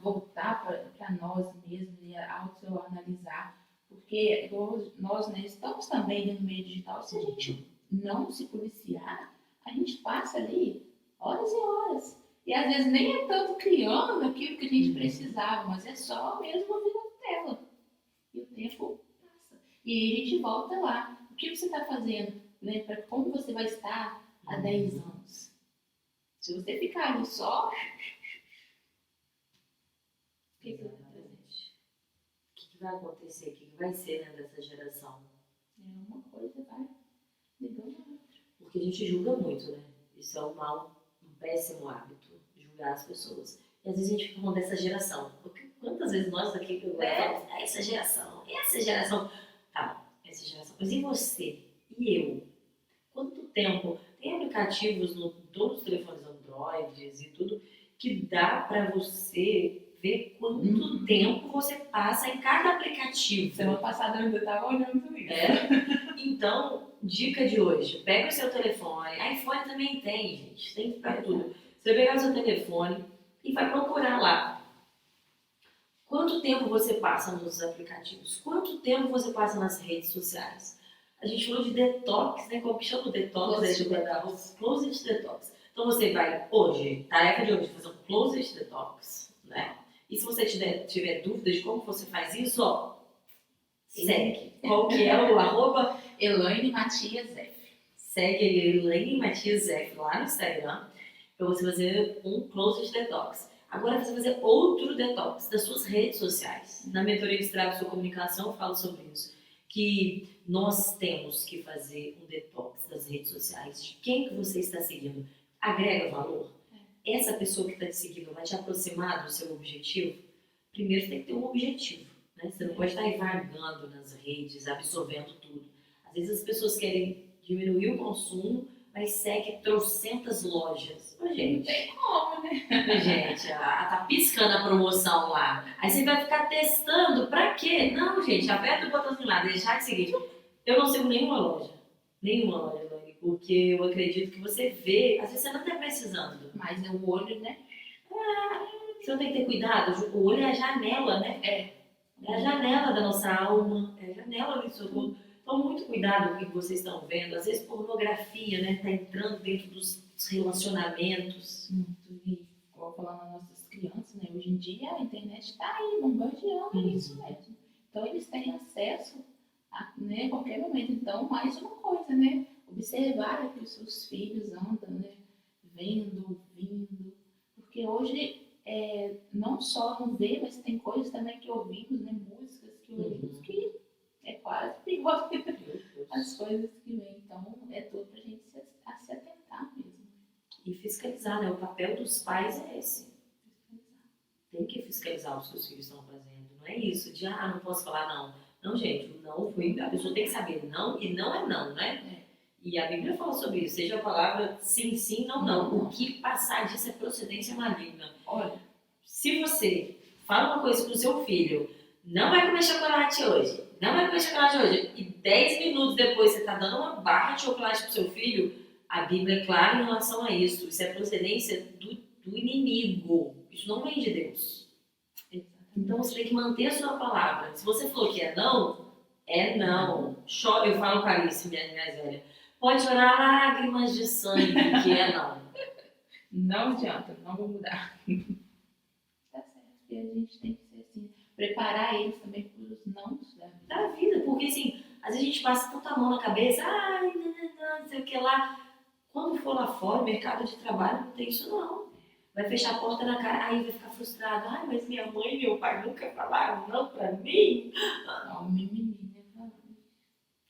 voltar para nós mesmos e autoanalisar, porque nós, né, estamos também no meio digital. Se a gente não se policiar, a gente passa ali horas e horas. E às vezes nem é tanto criando aquilo que a gente precisava, mas é só mesmo virando tela. E o tempo passa. E a gente volta lá. O que você está fazendo? Lembra como você vai estar há 10 anos? Se você ficar ali só... O que você vai fazer? O que vai acontecer? O que vai ser, né, dessa geração? É uma coisa, vai ligando a outra. Porque a gente julga muito, né? Isso é um péssimo hábito, julgar as pessoas. E às vezes a gente fica falando dessa geração. Quantas vezes nós aqui falamos, essa geração. Tá bom, essa geração. Mas e você? E eu? Quanto tempo? Tem aplicativos no todos os telefones Androids e tudo que dá pra você ver quanto tempo você passa em cada aplicativo. Semana passada eu ainda estava olhando isso. Então, dica de hoje, pega o seu telefone, iPhone também tem, gente, tem para tudo. Você vai pegar o seu telefone e vai procurar lá. Quanto tempo você passa nos aplicativos? Quanto tempo você passa nas redes sociais? A gente falou de detox, né? Como que chama o detox? Closet detox. Então você vai hoje, tarefa de hoje, fazer um closet detox, né? E se você tiver dúvidas de como você faz isso, ó, segue. Qual que é o arroba? Elaine Matias F. Segue a Elaine Matias F lá no Instagram para você fazer um closet detox. Agora você vai fazer outro detox das suas redes sociais. Na mentoria de Destrave Sua Comunicação eu falo sobre isso. Que nós temos que fazer um detox das redes sociais. De quem que você está seguindo? Agrega valor? Essa pessoa que está te seguindo vai te aproximar do seu objetivo? Primeiro você tem que ter um objetivo. Né? Você não pode estar aí vagando nas redes, absorvendo tudo. Às vezes as pessoas querem diminuir o consumo, mas segue trocentas lojas. Ô, gente, Não tem como, né? gente, tá piscando a promoção lá. Aí você vai ficar testando, pra quê? Não, gente, aperta o botãozinho lá, deixar de seguir. Eu não sigo nenhuma loja, Elaine, porque eu acredito que você vê, às vezes você não tá precisando. Mas é o olho, né? Você não tem que ter cuidado, o olho é a janela, né? É a janela da nossa alma, é a janela do seu corpo. Então, muito cuidado com o que vocês estão vendo. Às vezes, pornografia, né? Tá entrando dentro dos relacionamentos. Muito. E, igual falando nas nossas crianças, né? Hoje em dia, a internet está aí, bombardeando isso mesmo. Então, eles têm acesso a, né, qualquer momento. Então, mais uma coisa, né? Observar o que os seus filhos andam, né? Vendo, ouvindo. Porque hoje, não só não ver, mas tem coisas também que ouvimos, né? Músicas que ouvimos que é quase igual as coisas que vêm. Então, é tudo pra gente se atentar mesmo. E fiscalizar, né? O papel dos pais é esse. Tem que fiscalizar o que os filhos estão fazendo. Não é isso de, não posso falar não. Não, gente, o não foi... A pessoa tem que saber não e não é não, né? E a Bíblia fala sobre isso. Seja a palavra sim, sim, não, não. O que passar disso é procedência maligna. Olha, se você fala uma coisa pro seu filho, não vai comer chocolate hoje, não vai comer chocolate hoje, e 10 minutos depois você tá dando uma barra de chocolate pro seu filho, a Bíblia é clara em relação a isso. Isso é procedência do inimigo. Isso não vem de Deus. Então você tem que manter a sua palavra. Se você falou que é não, é não. Eu falo com a Alice, minha velha, pode chorar lágrimas de sangue, que é não. Não adianta, não vou mudar. Tá certo, porque a gente tem que ser assim, preparar eles também para os nãos da vida, porque assim, às vezes a gente passa tanta mão na cabeça, não sei o que lá. Quando for lá fora, mercado de trabalho, não tem isso não. Vai fechar a porta na cara, aí vai ficar frustrado. Mas minha mãe e meu pai nunca falaram não pra mim. Não, mimimi, né?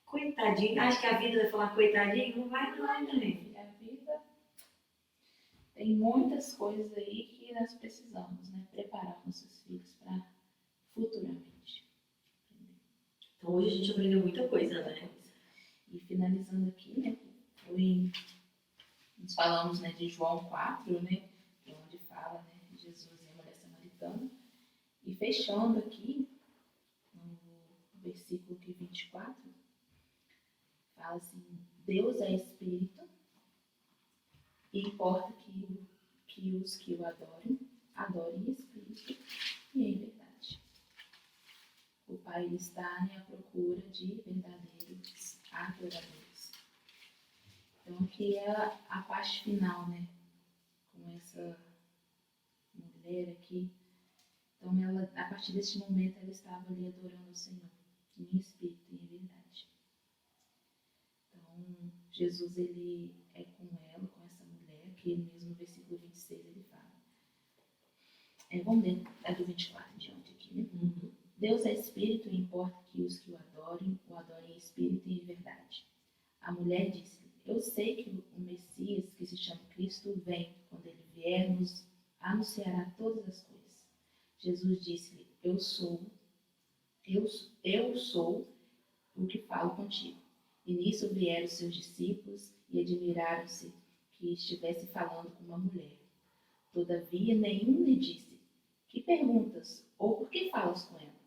Coitadinho, acho que a vida vai falar coitadinho? Não vai não, né? A vida tem muitas coisas aí que nós precisamos, né? Preparar nossos filhos para futuramente. Então hoje a gente aprendeu muita coisa, né? E finalizando aqui, né? Nós falamos, né, de João 4, né? Onde fala, né, Jesus e a mulher samaritana. E fechando aqui, no versículo 24, fala assim: Deus é Espírito e importa que os que o adorem em Espírito e em verdade. O Pai está, né, à procura de verdadeiros adoradores. Então aqui é a parte final, né? Com essa mulher aqui. Então ela, a partir desse momento, ela estava ali adorando o Senhor, em espírito e em verdade. Então Jesus, ele é com ela, com essa mulher, que mesmo no versículo 26 ele fala. Vamos ler do 24 em diante aqui, né? Deus é espírito e importa que os que o adorem em espírito e em verdade. A mulher disse-lhe, eu sei que o Messias, que se chama Cristo, vem. Quando ele vier, nos anunciará todas as coisas. Jesus disse-lhe, eu sou o que falo contigo. E nisso vieram os seus discípulos e admiraram-se que estivesse falando com uma mulher. Todavia, nenhum lhe disse, que perguntas, ou por que falas com ela?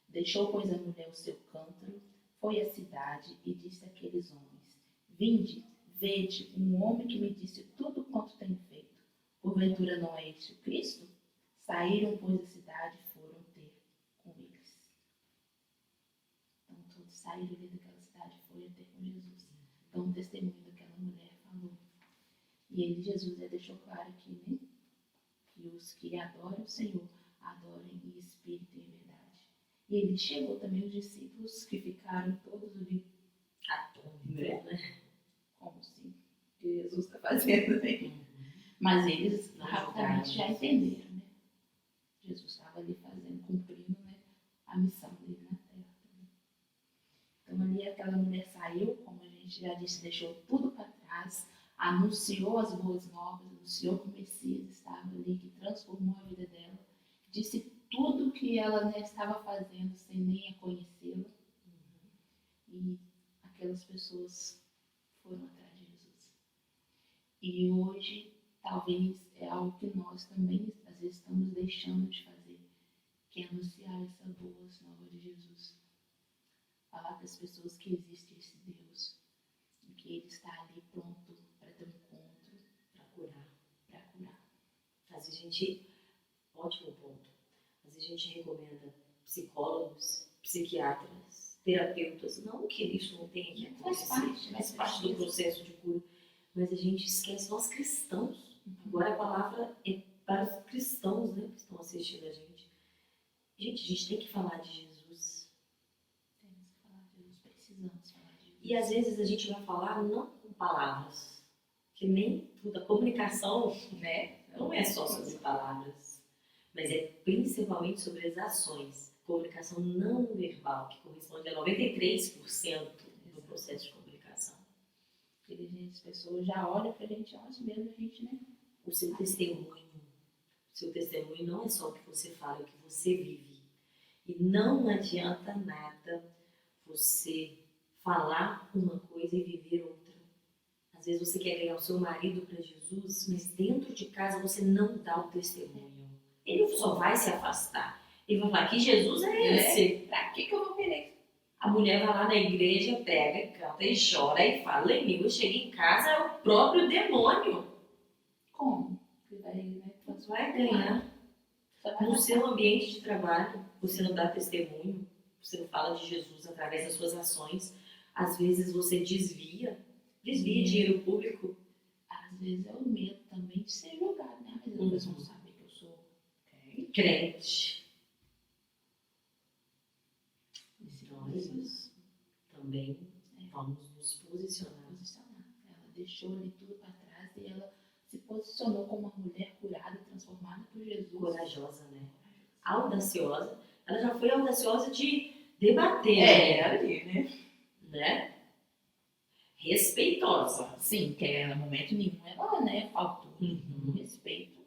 Deixou, pois, a mulher o seu cântaro, foi à cidade e disse àqueles homens, vinde, vede um homem que me disse tudo quanto tenho feito. Porventura não é este o Cristo? Saíram, pois, da cidade e foram ter com eles. Então, todos saíram ali daquela cidade e foram ter com Jesus. Então, o testemunho daquela mulher falou. E ele, Jesus, deixou claro aqui, né? Que os que adoram o Senhor, adorem em espírito e em verdade. E ele chegou também os discípulos que ficaram todos ali atônitos, né? Como assim? O que Jesus está fazendo, né? Mas eles rapidamente já entenderam, né? Jesus estava ali cumprindo, né, a missão dele na terra também. Então ali aquela mulher saiu, como a gente já disse, deixou tudo para trás, anunciou as boas novas, anunciou que o Messias estava ali, que transformou a vida dela, disse tudo que ela, né, estava fazendo sem nem a conhecê-la. E aquelas pessoas foram atrás de Jesus. E hoje, talvez, é algo que nós também, às vezes, estamos deixando de fazer, que é anunciar essa boas novas de Jesus. Falar para as pessoas que existe esse Deus, e que Ele está ali pronto para ter um encontro, para curar. Às vezes a gente, ótimo ponto, às vezes a gente recomenda psicólogos, psiquiatras, terapeutas, não que isso não tenha que acontecer, faz parte do processo de cura, mas a gente esquece nós cristãos. Agora a palavra é para os cristãos, né, que estão assistindo a gente. Gente, a gente tem que falar de Jesus. Temos que falar de Jesus, precisamos falar de Jesus. E às vezes a gente vai falar não com palavras, que nem tudo, a comunicação, né, não é só sobre palavras, mas é principalmente sobre as ações. Comunicação não verbal, que corresponde a 93% do processo de comunicação. Inteligente, as pessoas já olham pra gente antes mesmo, a gente, né? O seu testemunho não é só o que você fala, é o que você vive. E não adianta nada você falar uma coisa e viver outra. Às vezes você quer ganhar o seu marido para Jesus, mas dentro de casa você não dá o testemunho. Ele só vai se afastar. Ele vai falar que Jesus é esse. Pra que eu vou querer? A mulher vai lá na igreja, pega, canta e chora e fala em língua. Chega em casa, é o próprio demônio. Como? Você vai, né? Você vai ganhar. No seu ambiente de trabalho, você não dá testemunho, você não fala de Jesus através das suas ações. Às vezes você desvia dinheiro público. Às vezes é o medo também de ser julgado, né? Às vezes a pessoa não sabe que eu sou crente. Nós também vamos nos posicionar. Ela deixou ali tudo para trás e ela se posicionou como uma mulher curada, transformada por Jesus. Corajosa, né? Audaciosa. Ela já foi audaciosa de debater. Ali, né? Respeitosa. Sim, que no momento nenhum ela, né, faltou respeito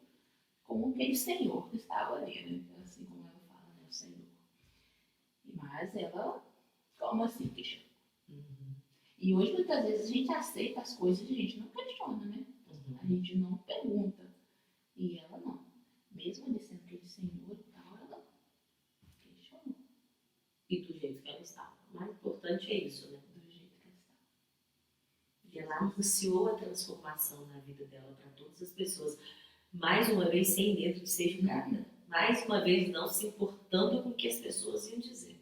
com aquele Senhor que estava ali, né? Assim como ela fala, né, o Senhor. Mas ela, como assim, questiona? E hoje, muitas vezes, a gente aceita as coisas e a gente não questiona, né? A gente não pergunta. E ela não. Mesmo ele sendo aquele Senhor e tal, ela questionou. E do jeito que ela estava. O mais importante é isso, né? Do jeito que ela estava. E ela anunciou a transformação na vida dela para todas as pessoas. Mais uma vez, sem medo de ser julgada. Mais uma vez, não se importando com o que as pessoas iam dizer.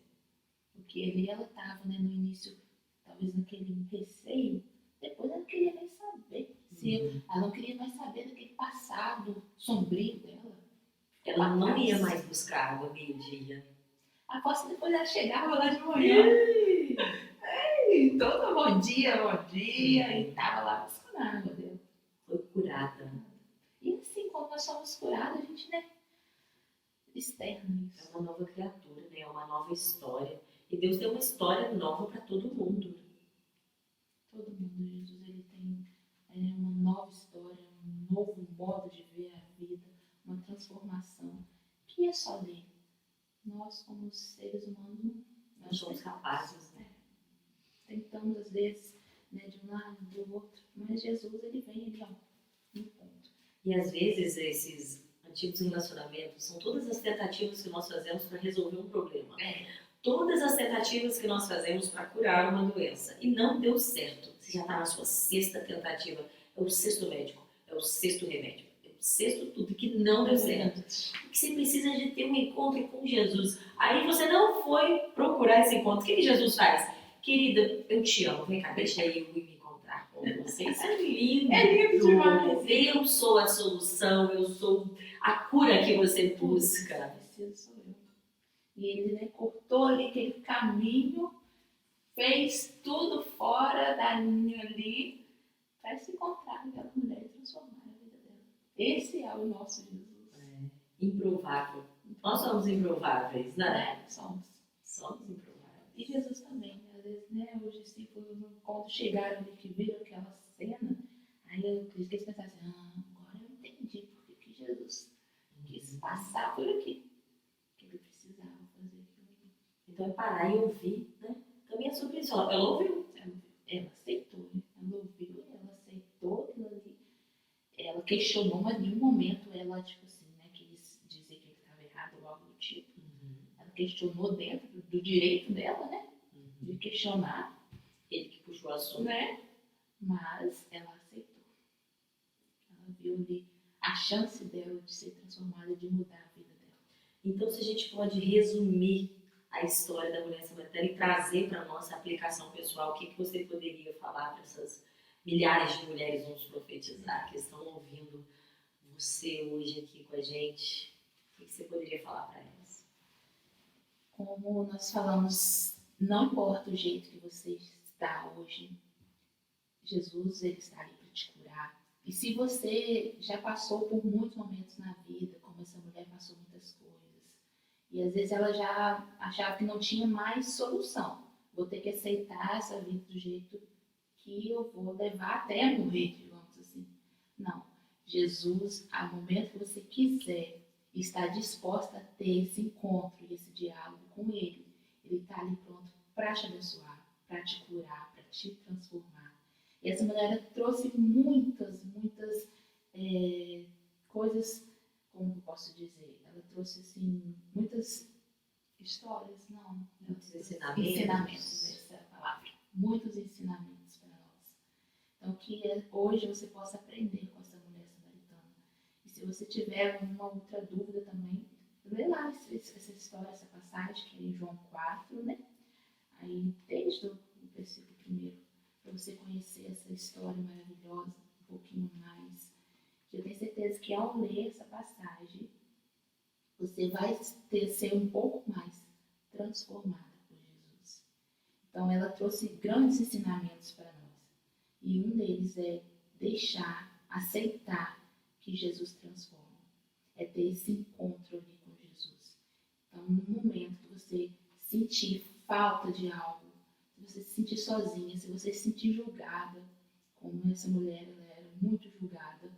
Porque ali ela estava, né, no início, talvez naquele receio, Depois ela não queria nem saber. Ela não queria mais saber daquele passado sombrio dela. Ela não ia mais buscar água meio-dia. Aposto que depois ela chegava lá de manhã. E todo bom dia, e tava lá buscando a água dela. Foi curada. E assim, quando nós somos curados, a gente, né, externa isso. É uma nova criatura, né? É uma nova história. E Deus tem uma história nova para todo mundo. Todo mundo, Jesus, ele tem uma nova história, um novo modo de ver a vida, uma transformação que é só dele. Nós, como seres humanos, Nós somos capazes, né? Tentamos, às vezes, né, de um lado, do outro, mas Jesus, ele vem ali, ó, no ponto. E às vezes esses antigos relacionamentos são todas as tentativas que nós fazemos para resolver um problema. Todas as tentativas que nós fazemos para curar uma doença. E não deu certo. Você já está na sua sexta tentativa. É o sexto médico. É o sexto remédio. É o sexto tudo que não deu certo. Porque você precisa de ter um encontro com Jesus. Aí você não foi procurar esse encontro. O que Jesus faz? Querida, eu te amo. Vem cá, deixa eu me encontrar com você. Isso é lindo. É lindo demais. Eu sou a solução. Eu sou a cura que você busca. Preciso sou eu. E ele, né, cortou ali aquele caminho, fez tudo fora da linha ali, para se encontrar com aquela mulher e transformar a vida dela. Esse é o nosso Jesus. Improvável. Nós somos improváveis, né? Somos improváveis. E Jesus também. Às vezes, né, os discípulos, quando chegaram ali, que viram aquela cena, aí eu acredito que eles pensaram assim, agora eu entendi por que Jesus quis passar por aqui. Então é parar e ouvir, né? Também é sobre isso. Ela ouviu. Ela aceitou, né? Ela ouviu, ela aceitou aquilo ali. Ela questionou, mas em nenhum momento ela, tipo assim, né, quis dizer que ele estava errado ou algo do tipo. Ela questionou dentro do direito dela, né? De questionar. Ele que puxou o assunto. Né? Mas ela aceitou. Ela viu ali a chance dela de ser transformada, de mudar a vida dela. Então, se a gente pode resumir a história da mulher samaritana e trazer para a nossa aplicação pessoal, o que você poderia falar para essas milhares de mulheres, vamos profetizar, que estão ouvindo você hoje aqui com a gente? O que você poderia falar para elas? Como nós falamos, não importa o jeito que você está hoje, Jesus, ele está ali para te curar. E se você já passou por muitos momentos na vida, como essa mulher passou muitas coisas, e às vezes ela já achava que não tinha mais solução. Vou ter que aceitar essa vida do jeito que eu vou levar até morrer, digamos assim. Não. Jesus, ao momento que você quiser, está disposta a ter esse encontro e esse diálogo com Ele. Ele está ali pronto para te abençoar, para te curar, para te transformar. E essa mulher trouxe muitas coisas, como eu posso dizer, ela trouxe assim, muitas histórias, muitos ensinamentos, essa é a palavra, muitos ensinamentos para nós. Então que hoje você possa aprender com essa mulher samaritana. E se você tiver alguma outra dúvida também, lê lá essa história, essa passagem que é em João 4, né? Aí desde o versículo 1, para você conhecer essa história maravilhosa um pouquinho mais. Eu tenho certeza que ao ler essa passagem, você vai ser um pouco mais transformada por Jesus. Então, ela trouxe grandes ensinamentos para nós. E um deles é aceitar que Jesus transforma. É ter esse encontro ali com Jesus. Então, no momento que você sentir falta de algo, se você se sentir sozinha, se você se sentir julgada, como essa mulher, ela era muito julgada,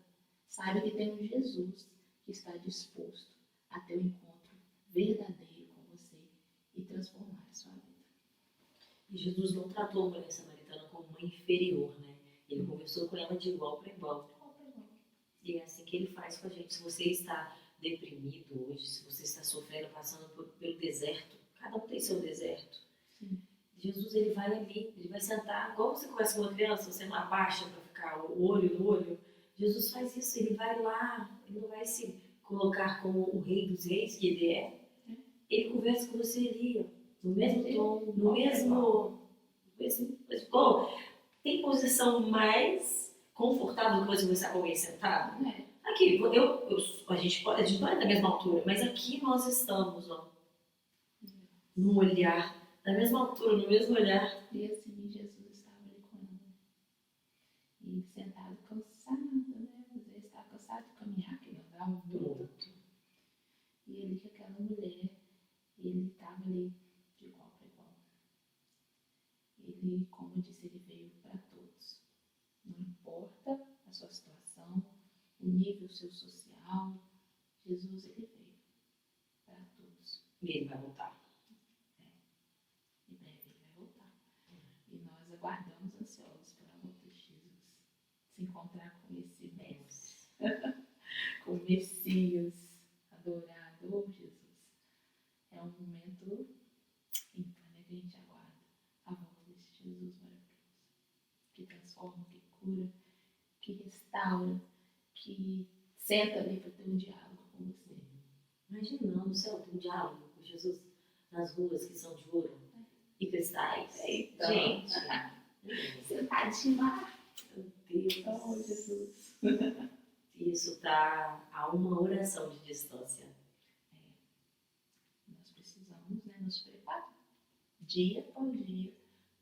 saiba que tem um Jesus que está disposto a ter um encontro verdadeiro com você e transformar a sua vida. E Jesus não tratou a mulher samaritana como uma inferior, né? Ele conversou com ela de igual para igual. E é assim que ele faz com a gente. Se você está deprimido hoje, se você está sofrendo, passando pelo deserto, cada um tem seu deserto. Sim. Jesus, ele vai ali, ele vai sentar, igual você conversa com uma criança, você não abaixa para ficar o olho no olho. Jesus faz isso, ele vai lá, ele não vai se colocar como o rei dos reis que ele é. Ele conversa com você ali, no mesmo tom, no mesmo tem posição mais confortável que você está com alguém sentado? É. Aqui, a gente não é da mesma altura, mas aqui nós estamos, ó, num olhar, da mesma altura, no mesmo olhar. E assim, Jesus estava ali com ela. E sentado, cansado, né? Às vezes estava cansado de caminhar, que ele andava muito. E ele com aquela mulher, ele estava ali de igual para igual. Ele, como eu disse, ele veio para todos. Não importa a sua situação, o nível seu social, Jesus, ele veio para todos. E ele vai voltar. Em breve ele vai voltar. E nós aguardamos ansiosos pela volta de Jesus. Se encontrar com esse mestre, com o Messias adorado, oh Jesus. É um momento ímpar, né, que a gente aguarda a volta desse Jesus maravilhoso. Que transforma, que cura, que restaura, que senta ali para ter um diálogo com você. Imagina, no céu, tem um diálogo com Jesus nas ruas que são de ouro e cristais. Eita. Gente, Sentadinho lá. meu Deus. Oh, Jesus. Isso está a uma oração de distância. Nós precisamos, né, nos preparar, dia após dia,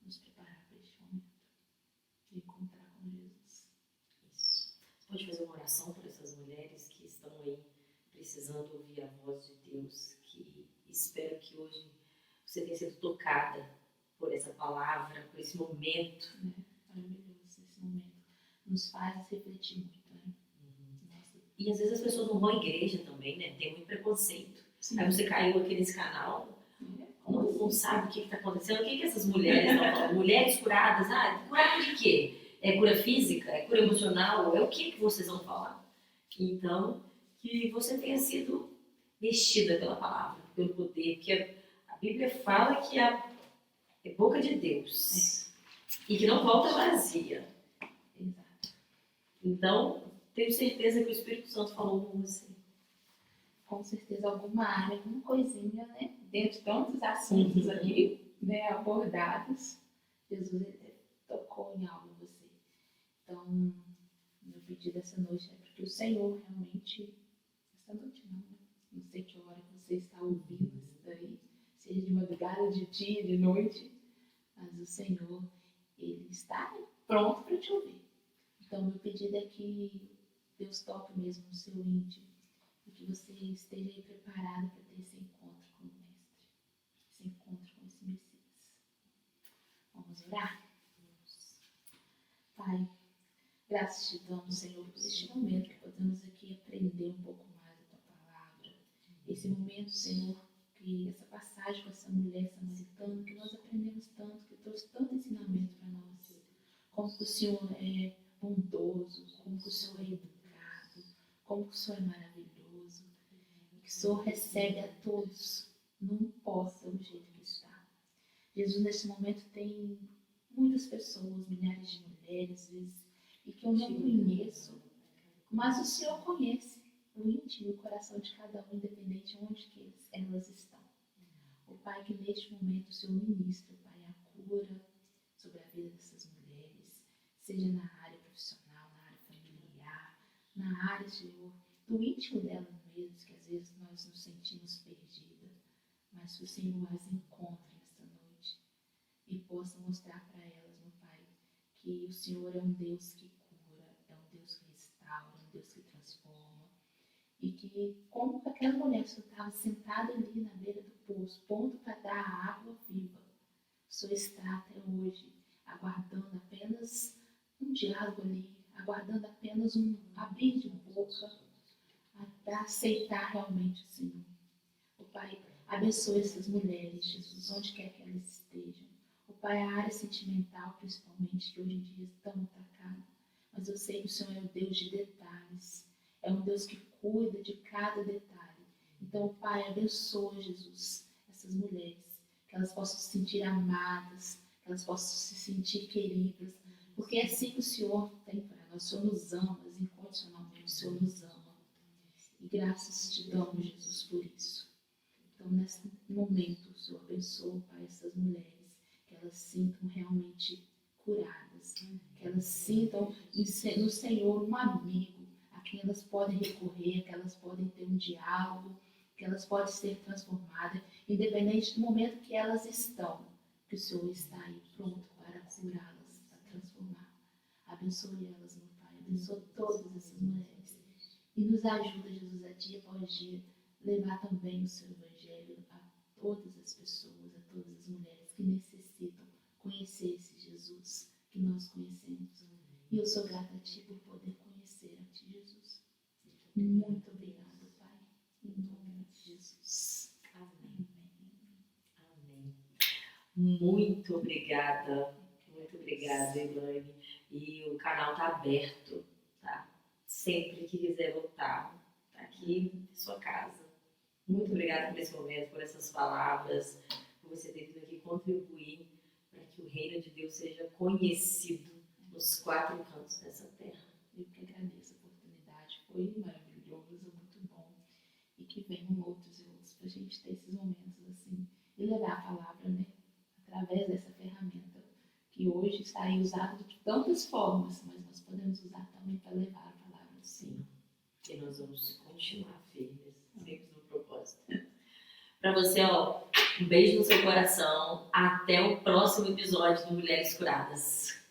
nos preparar para este momento de encontrar com Jesus. Isso. Você pode fazer uma oração por essas mulheres que estão aí precisando ouvir a voz de Deus, que espero que hoje você tenha sido tocada por essa palavra, por esse momento. Maravilhoso esse momento. Nos faz refletir muito, né? Nossa. E às vezes as pessoas não vão à igreja também, né? Tem muito preconceito. Sim. Aí você caiu aqui nesse canal, Como não sabe o que está acontecendo, o que essas mulheres estão falando. Mulheres curadas, curada de quê? É cura física? É cura emocional? É o que vocês vão falar? Então, que você tenha sido vestida pela palavra, pelo poder, porque a Bíblia fala que é boca de Deus e que não volta vazia. Exato. Então, tenho certeza que o Espírito Santo falou com você. Com certeza alguma área, alguma coisinha, né? Dentro de tantos assuntos aqui, né, abordados, Jesus ele tocou em algo em você. Então, meu pedido essa noite é porque o Senhor realmente, essa noite não, né? Não sei que hora que você está ouvindo isso daí, seja de madrugada, de dia, de noite, mas o Senhor, ele está pronto para te ouvir. Então, meu pedido é que Deus toque mesmo no seu íntimo e que você esteja aí preparado para ter esse encontro com o Mestre, esse encontro com esse Messias. Vamos orar? Pai, graças te damos, Senhor, por este momento que podemos aqui aprender um pouco mais da tua palavra. Esse momento, Senhor, que essa passagem com essa mulher samaritana, que nós aprendemos tanto, que trouxe tanto ensinamento para nós. Como que o Senhor é bondoso, como que o Senhor é educado, como que o Senhor é maravilhoso, e que o Senhor recebe a todos, não importa o jeito que está. Jesus, nesse momento, tem muitas pessoas, milhares de mulheres, às vezes, e que eu não conheço, mas o Senhor conhece o íntimo e o coração de cada um, independente de onde que elas estão. O Pai, que neste momento o Senhor ministra, Pai, a cura sobre a vida dessas mulheres, seja na área profissional, na área familiar, na área, Senhor, do íntimo delas mesmas, que às vezes nós nos sentimos perdidas, mas que o Senhor as encontre nesta noite e possa mostrar para elas, meu Pai, que o Senhor é um Deus que cura, é um Deus que restaura, é um Deus que transforma, e que, como aquela mulher que estava sentada ali na beira do poço, ponto para dar a água viva, o Senhor está até hoje aguardando apenas um diálogo ali, aguardando apenas um abrir de boca para aceitar realmente o Senhor. O Pai, abençoe essas mulheres, Jesus, onde quer que elas estejam. O Pai, a área sentimental, principalmente, que hoje em dia é tão atacada. Mas eu sei que o Senhor é o Deus de detalhes. É um Deus que cuida de cada detalhe. Então, Pai, abençoa, Jesus, essas mulheres. Que elas possam se sentir amadas, que elas possam se sentir queridas. Porque é assim que o Senhor tem para nós. O Senhor nos ama incondicionalmente. O Senhor nos ama. E graças te damos, Jesus, por isso. Então, nesse momento, o Senhor abençoa, Pai, essas mulheres. Que elas sintam realmente curadas, que elas sintam no Senhor um amigo, a quem elas podem recorrer, que elas podem ter um diálogo, que elas podem ser transformadas, independente do momento que elas estão, que o Senhor está aí pronto para curá-las, para transformar. Abençoe elas, meu Pai, abençoe todas essas mulheres. E nos ajuda, Jesus, a dia após dia, levar também o seu Evangelho a todas as pessoas, a todas as mulheres que necessitam conhecer esse Jesus que nós conhecemos. E eu sou grata a Ti por poder conhecer a Ti, Jesus. Muito obrigada, Pai. Em nome de Jesus. Amém. Amém. Muito obrigada. Muito obrigada, Elaine. E o canal está aberto, tá? Sempre que quiser voltar, tá aqui em sua casa. Muito obrigada por esse momento, por essas palavras, por você ter vindo aqui contribuir para que o reino de Deus seja conhecido nos 4 cantos dessa terra. Eu que agradeço a oportunidade, foi maravilhoso, muito bom. E que venham outros e outros para a gente ter esses momentos assim e levar a palavra, né? Através dessa ferramenta que hoje está aí usada de tantas formas, mas nós podemos usar também para levar a palavra do Senhor. E nós vamos continuar firmes, sempre no propósito. Para você, ó, um beijo no seu coração. Até o próximo episódio do Mulheres Curadas.